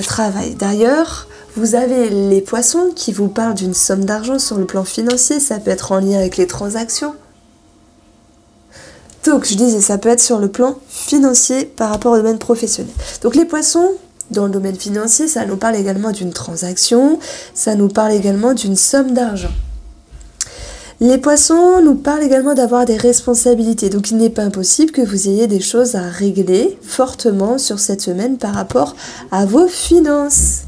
travail. D'ailleurs, vous avez les poissons qui vous parlent d'une somme d'argent sur le plan financier, ça peut être en lien avec les transactions. Donc, je disais, ça peut être sur le plan financier par rapport au domaine professionnel. Donc, les poissons, dans le domaine financier, ça nous parle également d'une transaction, ça nous parle également d'une somme d'argent. Les poissons nous parlent également d'avoir des responsabilités, donc il n'est pas impossible que vous ayez des choses à régler fortement sur cette semaine par rapport à vos finances.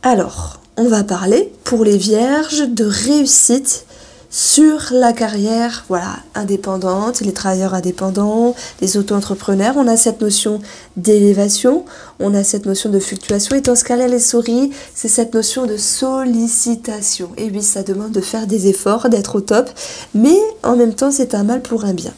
Alors, on va parler pour les vierges de réussite sur la carrière, voilà, indépendante, les travailleurs indépendants, les auto-entrepreneurs. On a cette notion d'élévation, on a cette notion de fluctuation, et dans ce cas-là, les souris, c'est cette notion de sollicitation. Et oui, ça demande de faire des efforts, d'être au top, mais en même temps, c'est un mal pour un bien.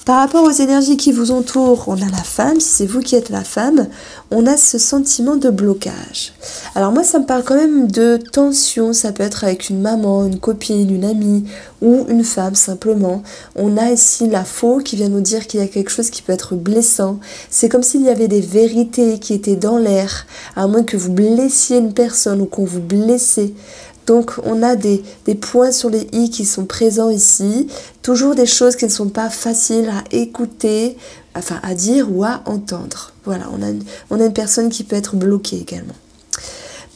Par rapport aux énergies qui vous entourent, on a la femme, si c'est vous qui êtes la femme, on a ce sentiment de blocage. Alors moi, ça me parle quand même de tension, ça peut être avec une maman, une copine, une amie ou une femme simplement. On a ici la faux qui vient nous dire qu'il y a quelque chose qui peut être blessant. C'est comme s'il y avait des vérités qui étaient dans l'air, à moins que vous blessiez une personne ou qu'on vous blessait. Donc on a des points sur les i qui sont présents ici, toujours des choses qui ne sont pas faciles à écouter, enfin à dire ou à entendre. Voilà, on a une personne qui peut être bloquée également.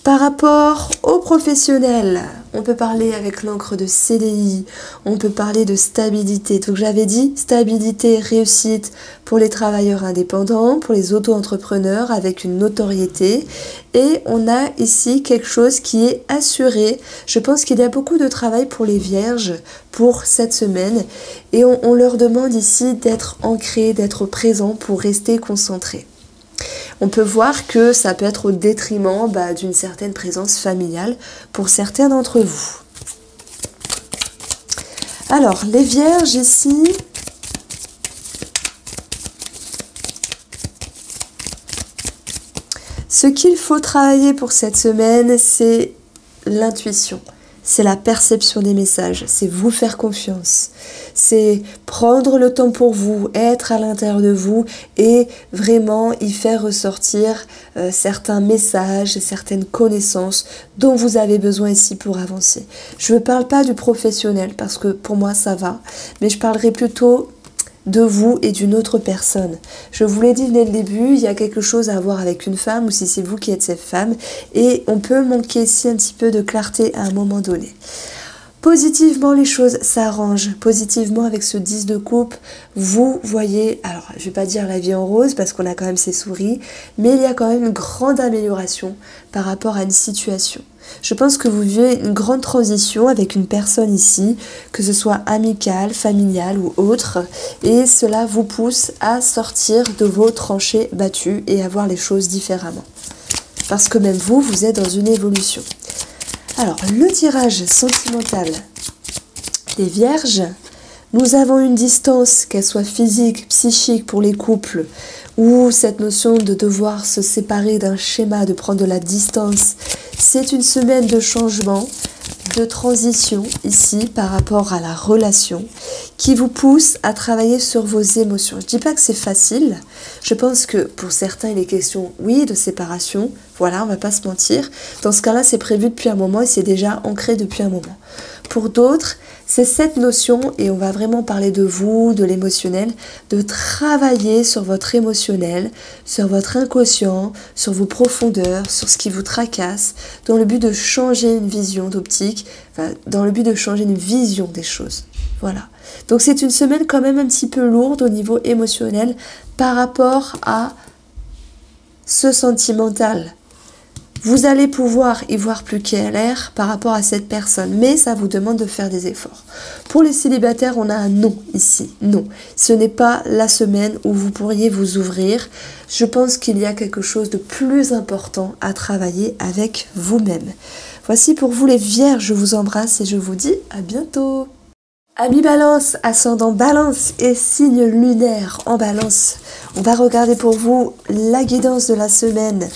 Par rapport aux professionnels, on peut parler avec l'encre de CDI, on peut parler de stabilité. Donc j'avais dit stabilité, réussite pour les travailleurs indépendants, pour les auto-entrepreneurs avec une notoriété. Et on a ici quelque chose qui est assuré. Je pense qu'il y a beaucoup de travail pour les vierges pour cette semaine. Et on leur demande ici d'être ancrés, d'être présents pour rester concentrés. On peut voir que ça peut être au détriment d'une certaine présence familiale pour certains d'entre vous. Alors, les vierges ici, ce qu'il faut travailler pour cette semaine, c'est l'intuition. C'est la perception des messages, c'est vous faire confiance, c'est prendre le temps pour vous, être à l'intérieur de vous et vraiment y faire ressortir certains messages, certaines connaissances dont vous avez besoin ici pour avancer. Je ne parle pas du professionnel parce que pour moi ça va, mais je parlerai plutôt de vous et d'une autre personne. Je vous l'ai dit dès le début, il y a quelque chose à voir avec une femme ou si c'est vous qui êtes cette femme et on peut manquer ici un petit peu de clarté à un moment donné. Positivement, les choses s'arrangent. Positivement, avec ce 10 de coupe, vous voyez, alors je ne vais pas dire la vie en rose parce qu'on a quand même ces souris, mais il y a quand même une grande amélioration par rapport à une situation. Je pense que vous vivez une grande transition avec une personne ici, que ce soit amicale, familiale ou autre, et cela vous pousse à sortir de vos tranchées battues et à voir les choses différemment. Parce que même vous, vous êtes dans une évolution. Alors, le tirage sentimental des vierges, nous avons une distance, qu'elle soit physique, psychique pour les couples, ou cette notion de devoir se séparer d'un schéma, de prendre de la distance. C'est une semaine de changement, de transition ici par rapport à la relation qui vous pousse à travailler sur vos émotions. Je ne dis pas que c'est facile. Je pense que pour certains, il est question, oui, de séparation. Voilà, on ne va pas se mentir. Dans ce cas-là, c'est prévu depuis un moment et c'est déjà ancré depuis un moment. Pour d'autres, c'est cette notion, et on va vraiment parler de vous, de l'émotionnel, de travailler sur votre émotionnel, sur votre inconscient, sur vos profondeurs, sur ce qui vous tracasse, dans le but de changer une vision d'optique, enfin, dans le but de changer une vision des choses. Voilà. Donc c'est une semaine quand même un petit peu lourde au niveau émotionnel par rapport à ce sentimental. Vous allez pouvoir y voir plus clair par rapport à cette personne, mais ça vous demande de faire des efforts. Pour les célibataires, on a un non ici. Non, ce n'est pas la semaine où vous pourriez vous ouvrir. Je pense qu'il y a quelque chose de plus important à travailler avec vous-même. Voici pour vous les vierges, je vous embrasse et je vous dis à bientôt. Amis Balance, ascendant Balance et signe lunaire en Balance, on va regarder pour vous la guidance de la semaine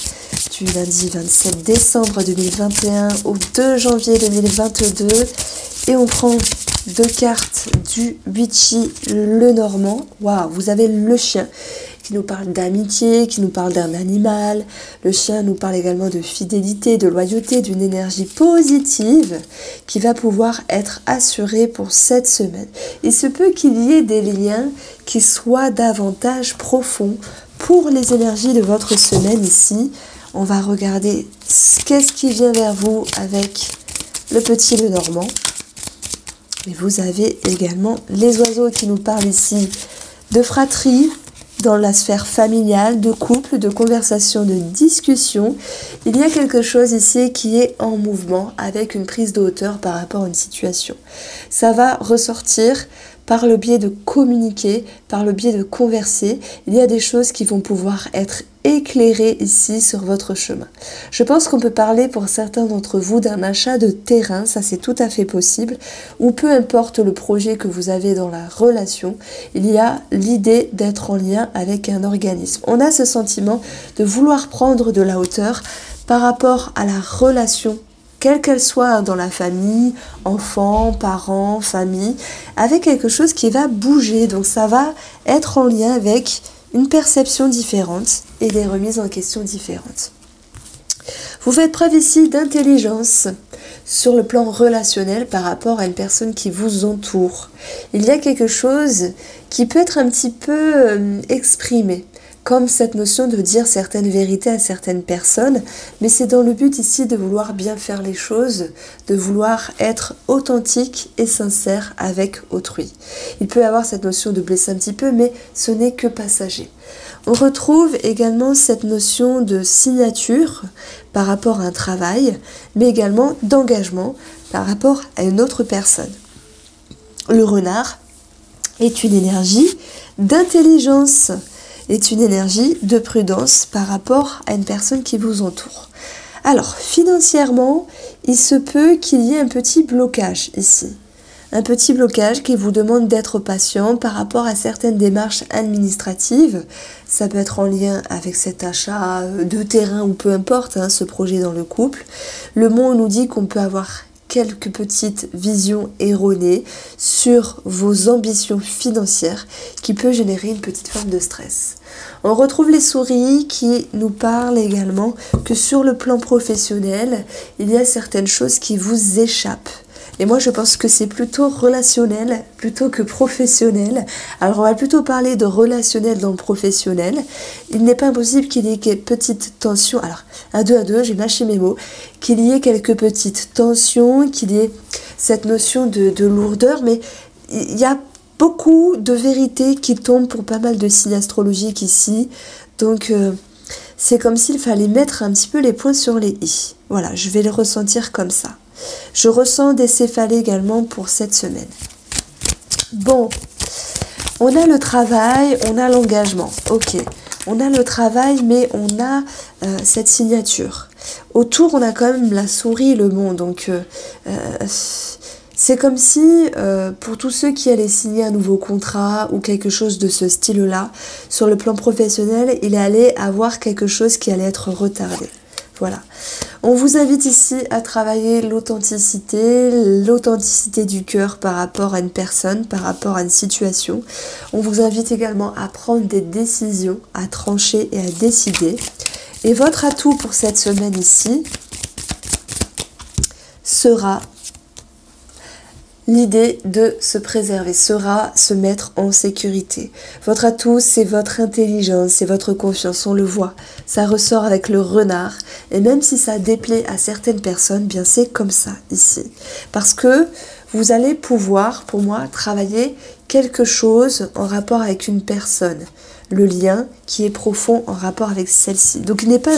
du lundi 27 décembre 2021 au 2 janvier 2022 et on prend deux cartes du Witchy le Normand. Waouh, vous avez le chien qui nous parle d'amitié, qui nous parle d'un animal. Le chien nous parle également de fidélité, de loyauté, d'une énergie positive qui va pouvoir être assurée pour cette semaine. Il se peut qu'il y ait des liens qui soient davantage profonds pour les énergies de votre semaine ici. On va regarder qu'est-ce qui vient vers vous avec le petit Lenormand. Et vous avez également les oiseaux qui nous parlent ici de fratrie, dans la sphère familiale, de couple, de conversation, de discussion. Il y a quelque chose ici qui est en mouvement avec une prise de hauteur par rapport à une situation. Ça va ressortir par le biais de communiquer, par le biais de converser. Il y a des choses qui vont pouvoir être éclairées ici sur votre chemin. Je pense qu'on peut parler pour certains d'entre vous d'un achat de terrain, ça c'est tout à fait possible, ou peu importe le projet que vous avez dans la relation, il y a l'idée d'être en lien avec un organisme. On a ce sentiment de vouloir prendre de la hauteur par rapport à la relation, quelle qu'elle soit dans la famille, enfants, parents, famille, avec quelque chose qui va bouger. Donc ça va être en lien avec une perception différente et des remises en question différentes. Vous faites preuve ici d'intelligence sur le plan relationnel par rapport à une personne qui vous entoure. Il y a quelque chose qui peut être un petit peu exprimé, comme cette notion de dire certaines vérités à certaines personnes, mais c'est dans le but ici de vouloir bien faire les choses, de vouloir être authentique et sincère avec autrui. Il peut y avoir cette notion de blesser un petit peu, mais ce n'est que passager. On retrouve également cette notion de signature par rapport à un travail, mais également d'engagement par rapport à une autre personne. Le renard est une énergie d'intelligence, est une énergie de prudence par rapport à une personne qui vous entoure. Alors, financièrement, il se peut qu'il y ait un petit blocage ici. Un petit blocage qui vous demande d'être patient par rapport à certaines démarches administratives. Ça peut être en lien avec cet achat de terrain ou peu importe, ce projet dans le couple. Le monde nous dit qu'on peut avoir quelques petites visions erronées sur vos ambitions financières qui peut générer une petite forme de stress. On retrouve les souris qui nous parlent également que sur le plan professionnel, il y a certaines choses qui vous échappent. Et moi, je pense que c'est plutôt relationnel plutôt que professionnel. Alors, on va plutôt parler de relationnel dans le professionnel. Il n'est pas impossible qu'il y ait quelques petites tensions. Alors, à deux, j'ai lâché mes mots. Qu'il y ait quelques petites tensions, qu'il y ait cette notion de lourdeur. Mais il y a beaucoup de vérités qui tombent pour pas mal de signes astrologiques ici. Donc, c'est comme s'il fallait mettre un petit peu les points sur les i. Voilà, je vais le ressentir comme ça. Je ressens des céphalées également pour cette semaine. Bon, on a le travail, on a l'engagement. Ok, on a le travail, mais on a cette signature. Autour, on a quand même la souris et le monde. Donc, c'est comme si, pour tous ceux qui allaient signer un nouveau contrat ou quelque chose de ce style-là, sur le plan professionnel, il allait avoir quelque chose qui allait être retardé. Voilà. On vous invite ici à travailler l'authenticité du cœur par rapport à une personne, par rapport à une situation. On vous invite également à prendre des décisions, à trancher et à décider. Et votre atout pour cette semaine ici sera l'idée de se préserver, sera se mettre en sécurité. Votre atout, c'est votre intelligence, c'est votre confiance, on le voit. Ça ressort avec le renard. Et même si ça déplaît à certaines personnes, bien c'est comme ça ici. Parce que vous allez pouvoir, pour moi, travailler quelque chose en rapport avec une personne. Le lien qui est profond en rapport avec celle-ci. Donc il n'est pas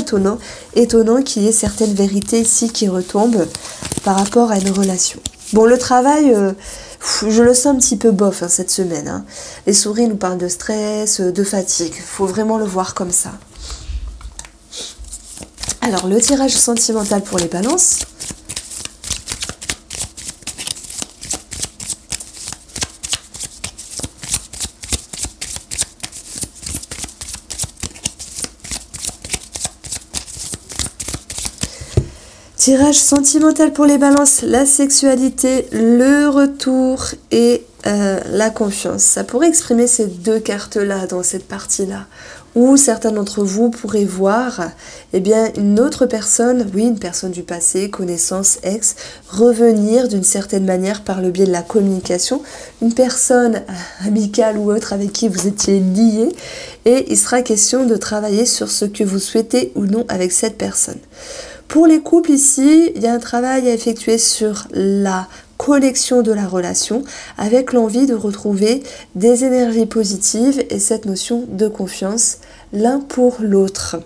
étonnant qu'il y ait certaines vérités ici qui retombent par rapport à une relation. Bon, le travail, je le sens un petit peu bof cette semaine. Les souris nous parlent de stress, de fatigue. Il faut vraiment le voir comme ça. Alors, le tirage sentimental pour les balances. Tirage sentimental pour les balances, la sexualité, le retour et la confiance. Ça pourrait exprimer ces deux cartes-là dans cette partie-là. Où certains d'entre vous pourraient voir une autre personne, oui, une personne du passé, connaissance, ex, revenir d'une certaine manière par le biais de la communication, une personne amicale ou autre avec qui vous étiez lié, et il sera question de travailler sur ce que vous souhaitez ou non avec cette personne. Pour les couples ici, il y a un travail à effectuer sur la connexion de la relation avec l'envie de retrouver des énergies positives et cette notion de confiance l'un pour l'autre.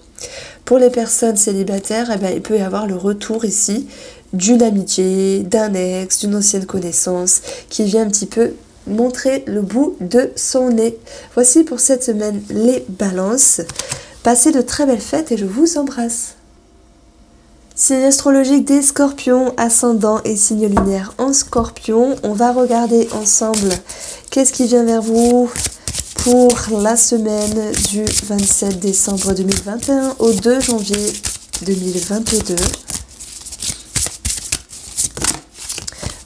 Pour les personnes célibataires, eh bien, il peut y avoir le retour ici d'une amitié, d'un ex, d'une ancienne connaissance qui vient un petit peu montrer le bout de son nez. Voici pour cette semaine les balances. Passez de très belles fêtes et je vous embrasse. Signe astrologique des scorpions, ascendant et signe lunaire en scorpion. On va regarder ensemble qu'est-ce qui vient vers vous pour la semaine du 27 décembre 2021 au 2 janvier 2022.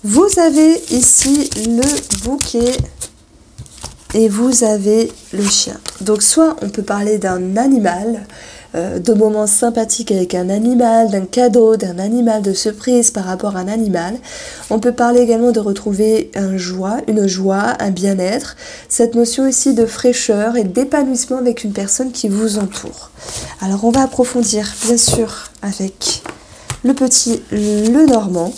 Vous avez ici le bouquet et vous avez le chien. Donc soit on peut parler d'un animal, de moments sympathiques avec un animal, d'un cadeau, d'un animal, de surprise par rapport à un animal. On peut parler également de retrouver une joie, un bien-être, cette notion ici de fraîcheur et d'épanouissement avec une personne qui vous entoure. Alors on va approfondir bien sûr avec le petit Lenormand.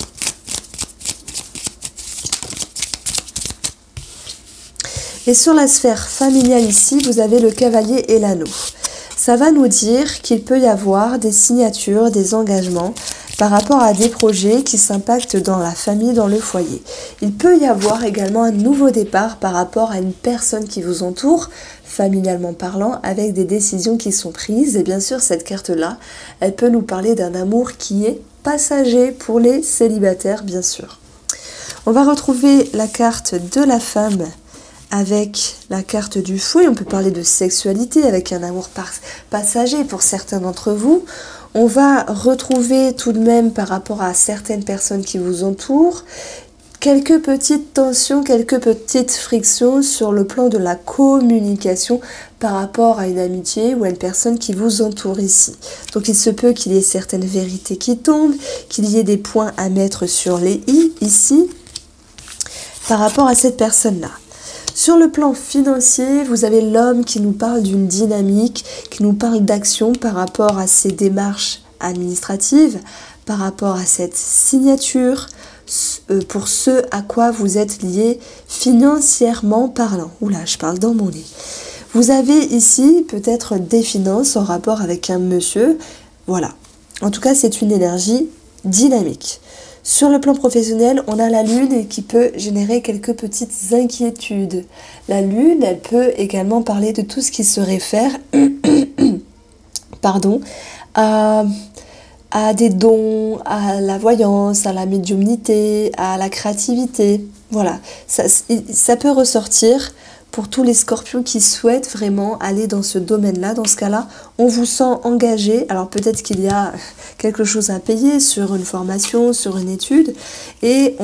Et sur la sphère familiale ici, vous avez le cavalier et l'anneau. Ça va nous dire qu'il peut y avoir des signatures, des engagements par rapport à des projets qui s'impactent dans la famille, dans le foyer. Il peut y avoir également un nouveau départ par rapport à une personne qui vous entoure, familialement parlant, avec des décisions qui sont prises. Et bien sûr, cette carte-là, elle peut nous parler d'un amour qui est passager pour les célibataires, bien sûr. On va retrouver la carte de la femme avec la carte du fou, et on peut parler de sexualité avec un amour passager pour certains d'entre vous. On va retrouver tout de même par rapport à certaines personnes qui vous entourent, quelques petites tensions, quelques petites frictions sur le plan de la communication par rapport à une amitié ou à une personne qui vous entoure ici. Donc il se peut qu'il y ait certaines vérités qui tombent, qu'il y ait des points à mettre sur les i ici par rapport à cette personne-là. Sur le plan financier, vous avez l'homme qui nous parle d'une dynamique, qui nous parle d'action par rapport à ces démarches administratives, par rapport à cette signature, pour ce à quoi vous êtes lié financièrement parlant. Oula, je parle dans mon nez. Vous avez ici peut-être des finances en rapport avec un monsieur. Voilà. En tout cas, c'est une énergie dynamique. Sur le plan professionnel, on a la lune qui peut générer quelques petites inquiétudes. La lune, elle peut également parler de tout ce qui se réfère à des dons, à la voyance, à la médiumnité, à la créativité. Voilà, ça peut ressortir pour tous les scorpions qui souhaitent vraiment aller dans ce domaine-là. Dans ce cas-là, on vous sent engagé. Alors peut-être qu'il y a quelque chose à payer sur une formation, sur une étude. Et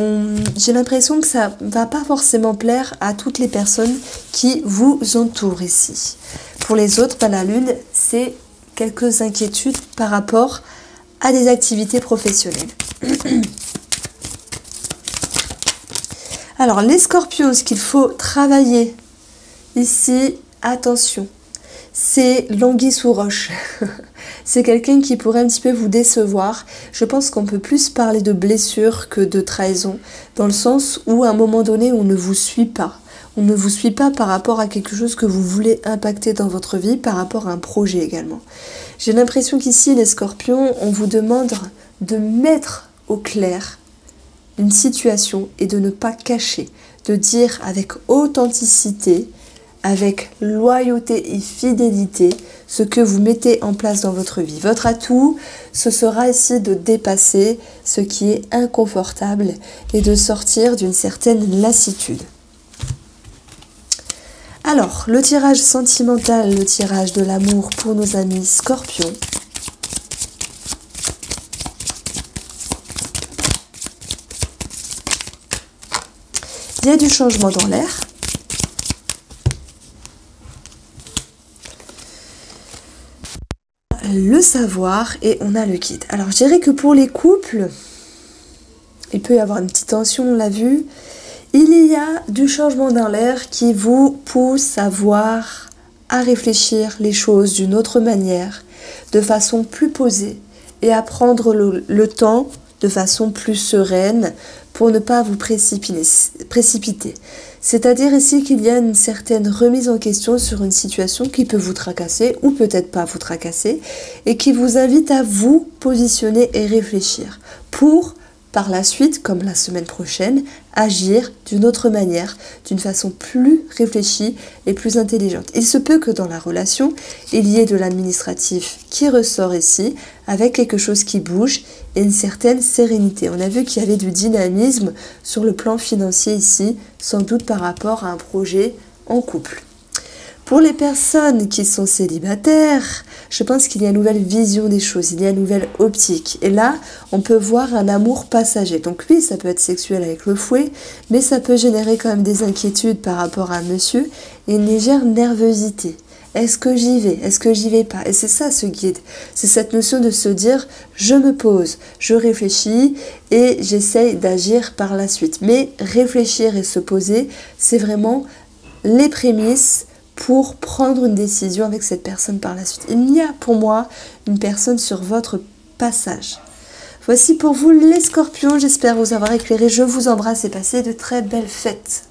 j'ai l'impression que ça ne va pas forcément plaire à toutes les personnes qui vous entourent ici. Pour les autres, la lune, c'est quelques inquiétudes par rapport à des activités professionnelles. Alors les scorpions, ce qu'il faut travailler ici, attention, c'est l'anguille sous roche. C'est quelqu'un qui pourrait un petit peu vous décevoir. Je pense qu'on peut plus parler de blessure que de trahison, dans le sens où à un moment donné, on ne vous suit pas. On ne vous suit pas par rapport à quelque chose que vous voulez impacter dans votre vie, par rapport à un projet également. J'ai l'impression qu'ici, les scorpions, on vous demande de mettre au clair une situation et de ne pas cacher, de dire avec authenticité, avec loyauté et fidélité, ce que vous mettez en place dans votre vie. Votre atout, ce sera ici de dépasser ce qui est inconfortable et de sortir d'une certaine lassitude. Alors, le tirage sentimental, le tirage de l'amour pour nos amis scorpions. Il y a du changement dans l'air. Le savoir et on a le guide. Alors je dirais que pour les couples, il peut y avoir une petite tension, on l'a vu. Il y a du changement dans l'air qui vous pousse à voir, à réfléchir les choses d'une autre manière, de façon plus posée, et à prendre le temps de façon plus sereine pour ne pas vous précipiter. C'est-à-dire ici qu'il y a une certaine remise en question sur une situation qui peut vous tracasser ou peut-être pas vous tracasser et qui vous invite à vous positionner et réfléchir pour, par la suite, comme la semaine prochaine, agir d'une autre manière, d'une façon plus réfléchie et plus intelligente. Il se peut que dans la relation, il y ait de l'administratif qui ressort ici, avec quelque chose qui bouge et une certaine sérénité. On a vu qu'il y avait du dynamisme sur le plan financier ici, sans doute par rapport à un projet en couple. Pour les personnes qui sont célibataires, je pense qu'il y a une nouvelle vision des choses, il y a une nouvelle optique. Et là, on peut voir un amour passager. Donc oui, ça peut être sexuel avec le fouet, mais ça peut générer quand même des inquiétudes par rapport à un monsieur et une légère nervosité. Est-ce que j'y vais? Est-ce que j'y vais pas? Et c'est ça ce guide. C'est cette notion de se dire, je me pose, je réfléchis et j'essaye d'agir par la suite. Mais réfléchir et se poser, c'est vraiment les prémices pour prendre une décision avec cette personne par la suite. Il y a pour moi une personne sur votre passage. Voici pour vous les scorpions, j'espère vous avoir éclairé. Je vous embrasse et passez de très belles fêtes.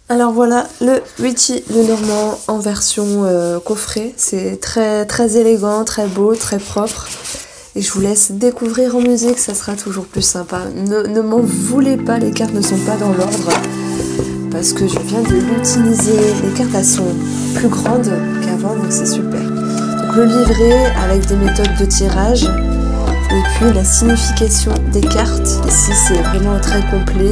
Alors voilà, le Richie Lenormand en version coffret. C'est très, très élégant, très beau, très propre. Et je vous laisse découvrir en musique, ça sera toujours plus sympa. Ne m'en voulez pas, les cartes ne sont pas dans l'ordre. Parce que je viens de l'utiliser. Les cartes elles sont plus grandes qu'avant, donc c'est super. Donc le livret avec des méthodes de tirage et puis la signification des cartes. Ici c'est vraiment très complet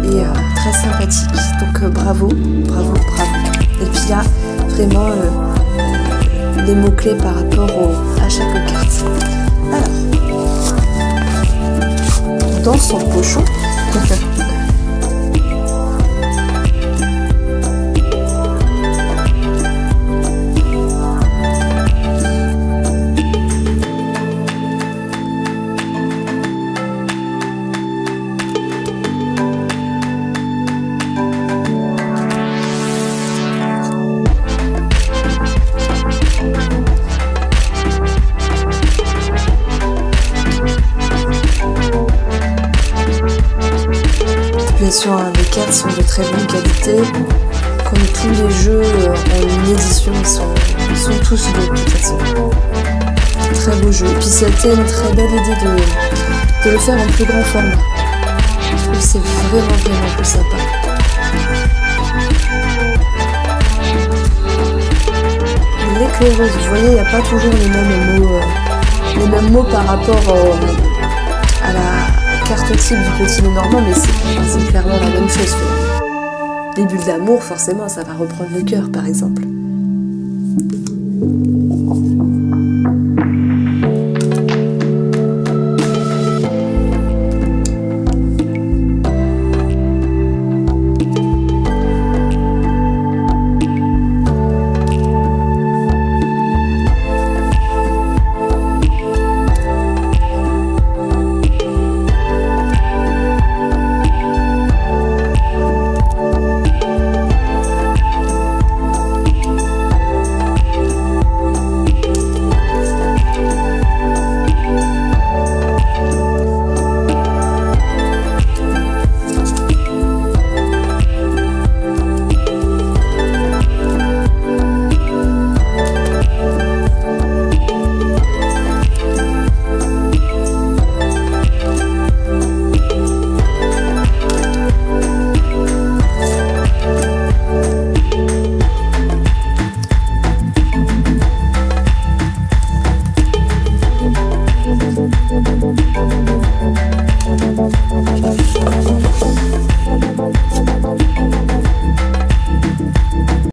et très sympathique. Donc bravo, bravo, bravo. Et puis là vraiment les mots-clés par rapport à chaque carte. Alors, dans son pochon. Bien sûr, les cartes sont de très bonne qualité. Comme tous les jeux en une édition, ils sont tous beaux de toute façon. Très beau jeu. Et puis c'était une très belle idée de le faire en plus grand format. Je trouve que c'est vraiment, vraiment plus sympa. L'éclaireuse, vous voyez, il n'y a pas toujours les mêmes mots par rapport à la carte type du petit Lenormand, mais c'est clairement la même chose. Les bulles d'amour, forcément, ça va reprendre le cœur, par exemple.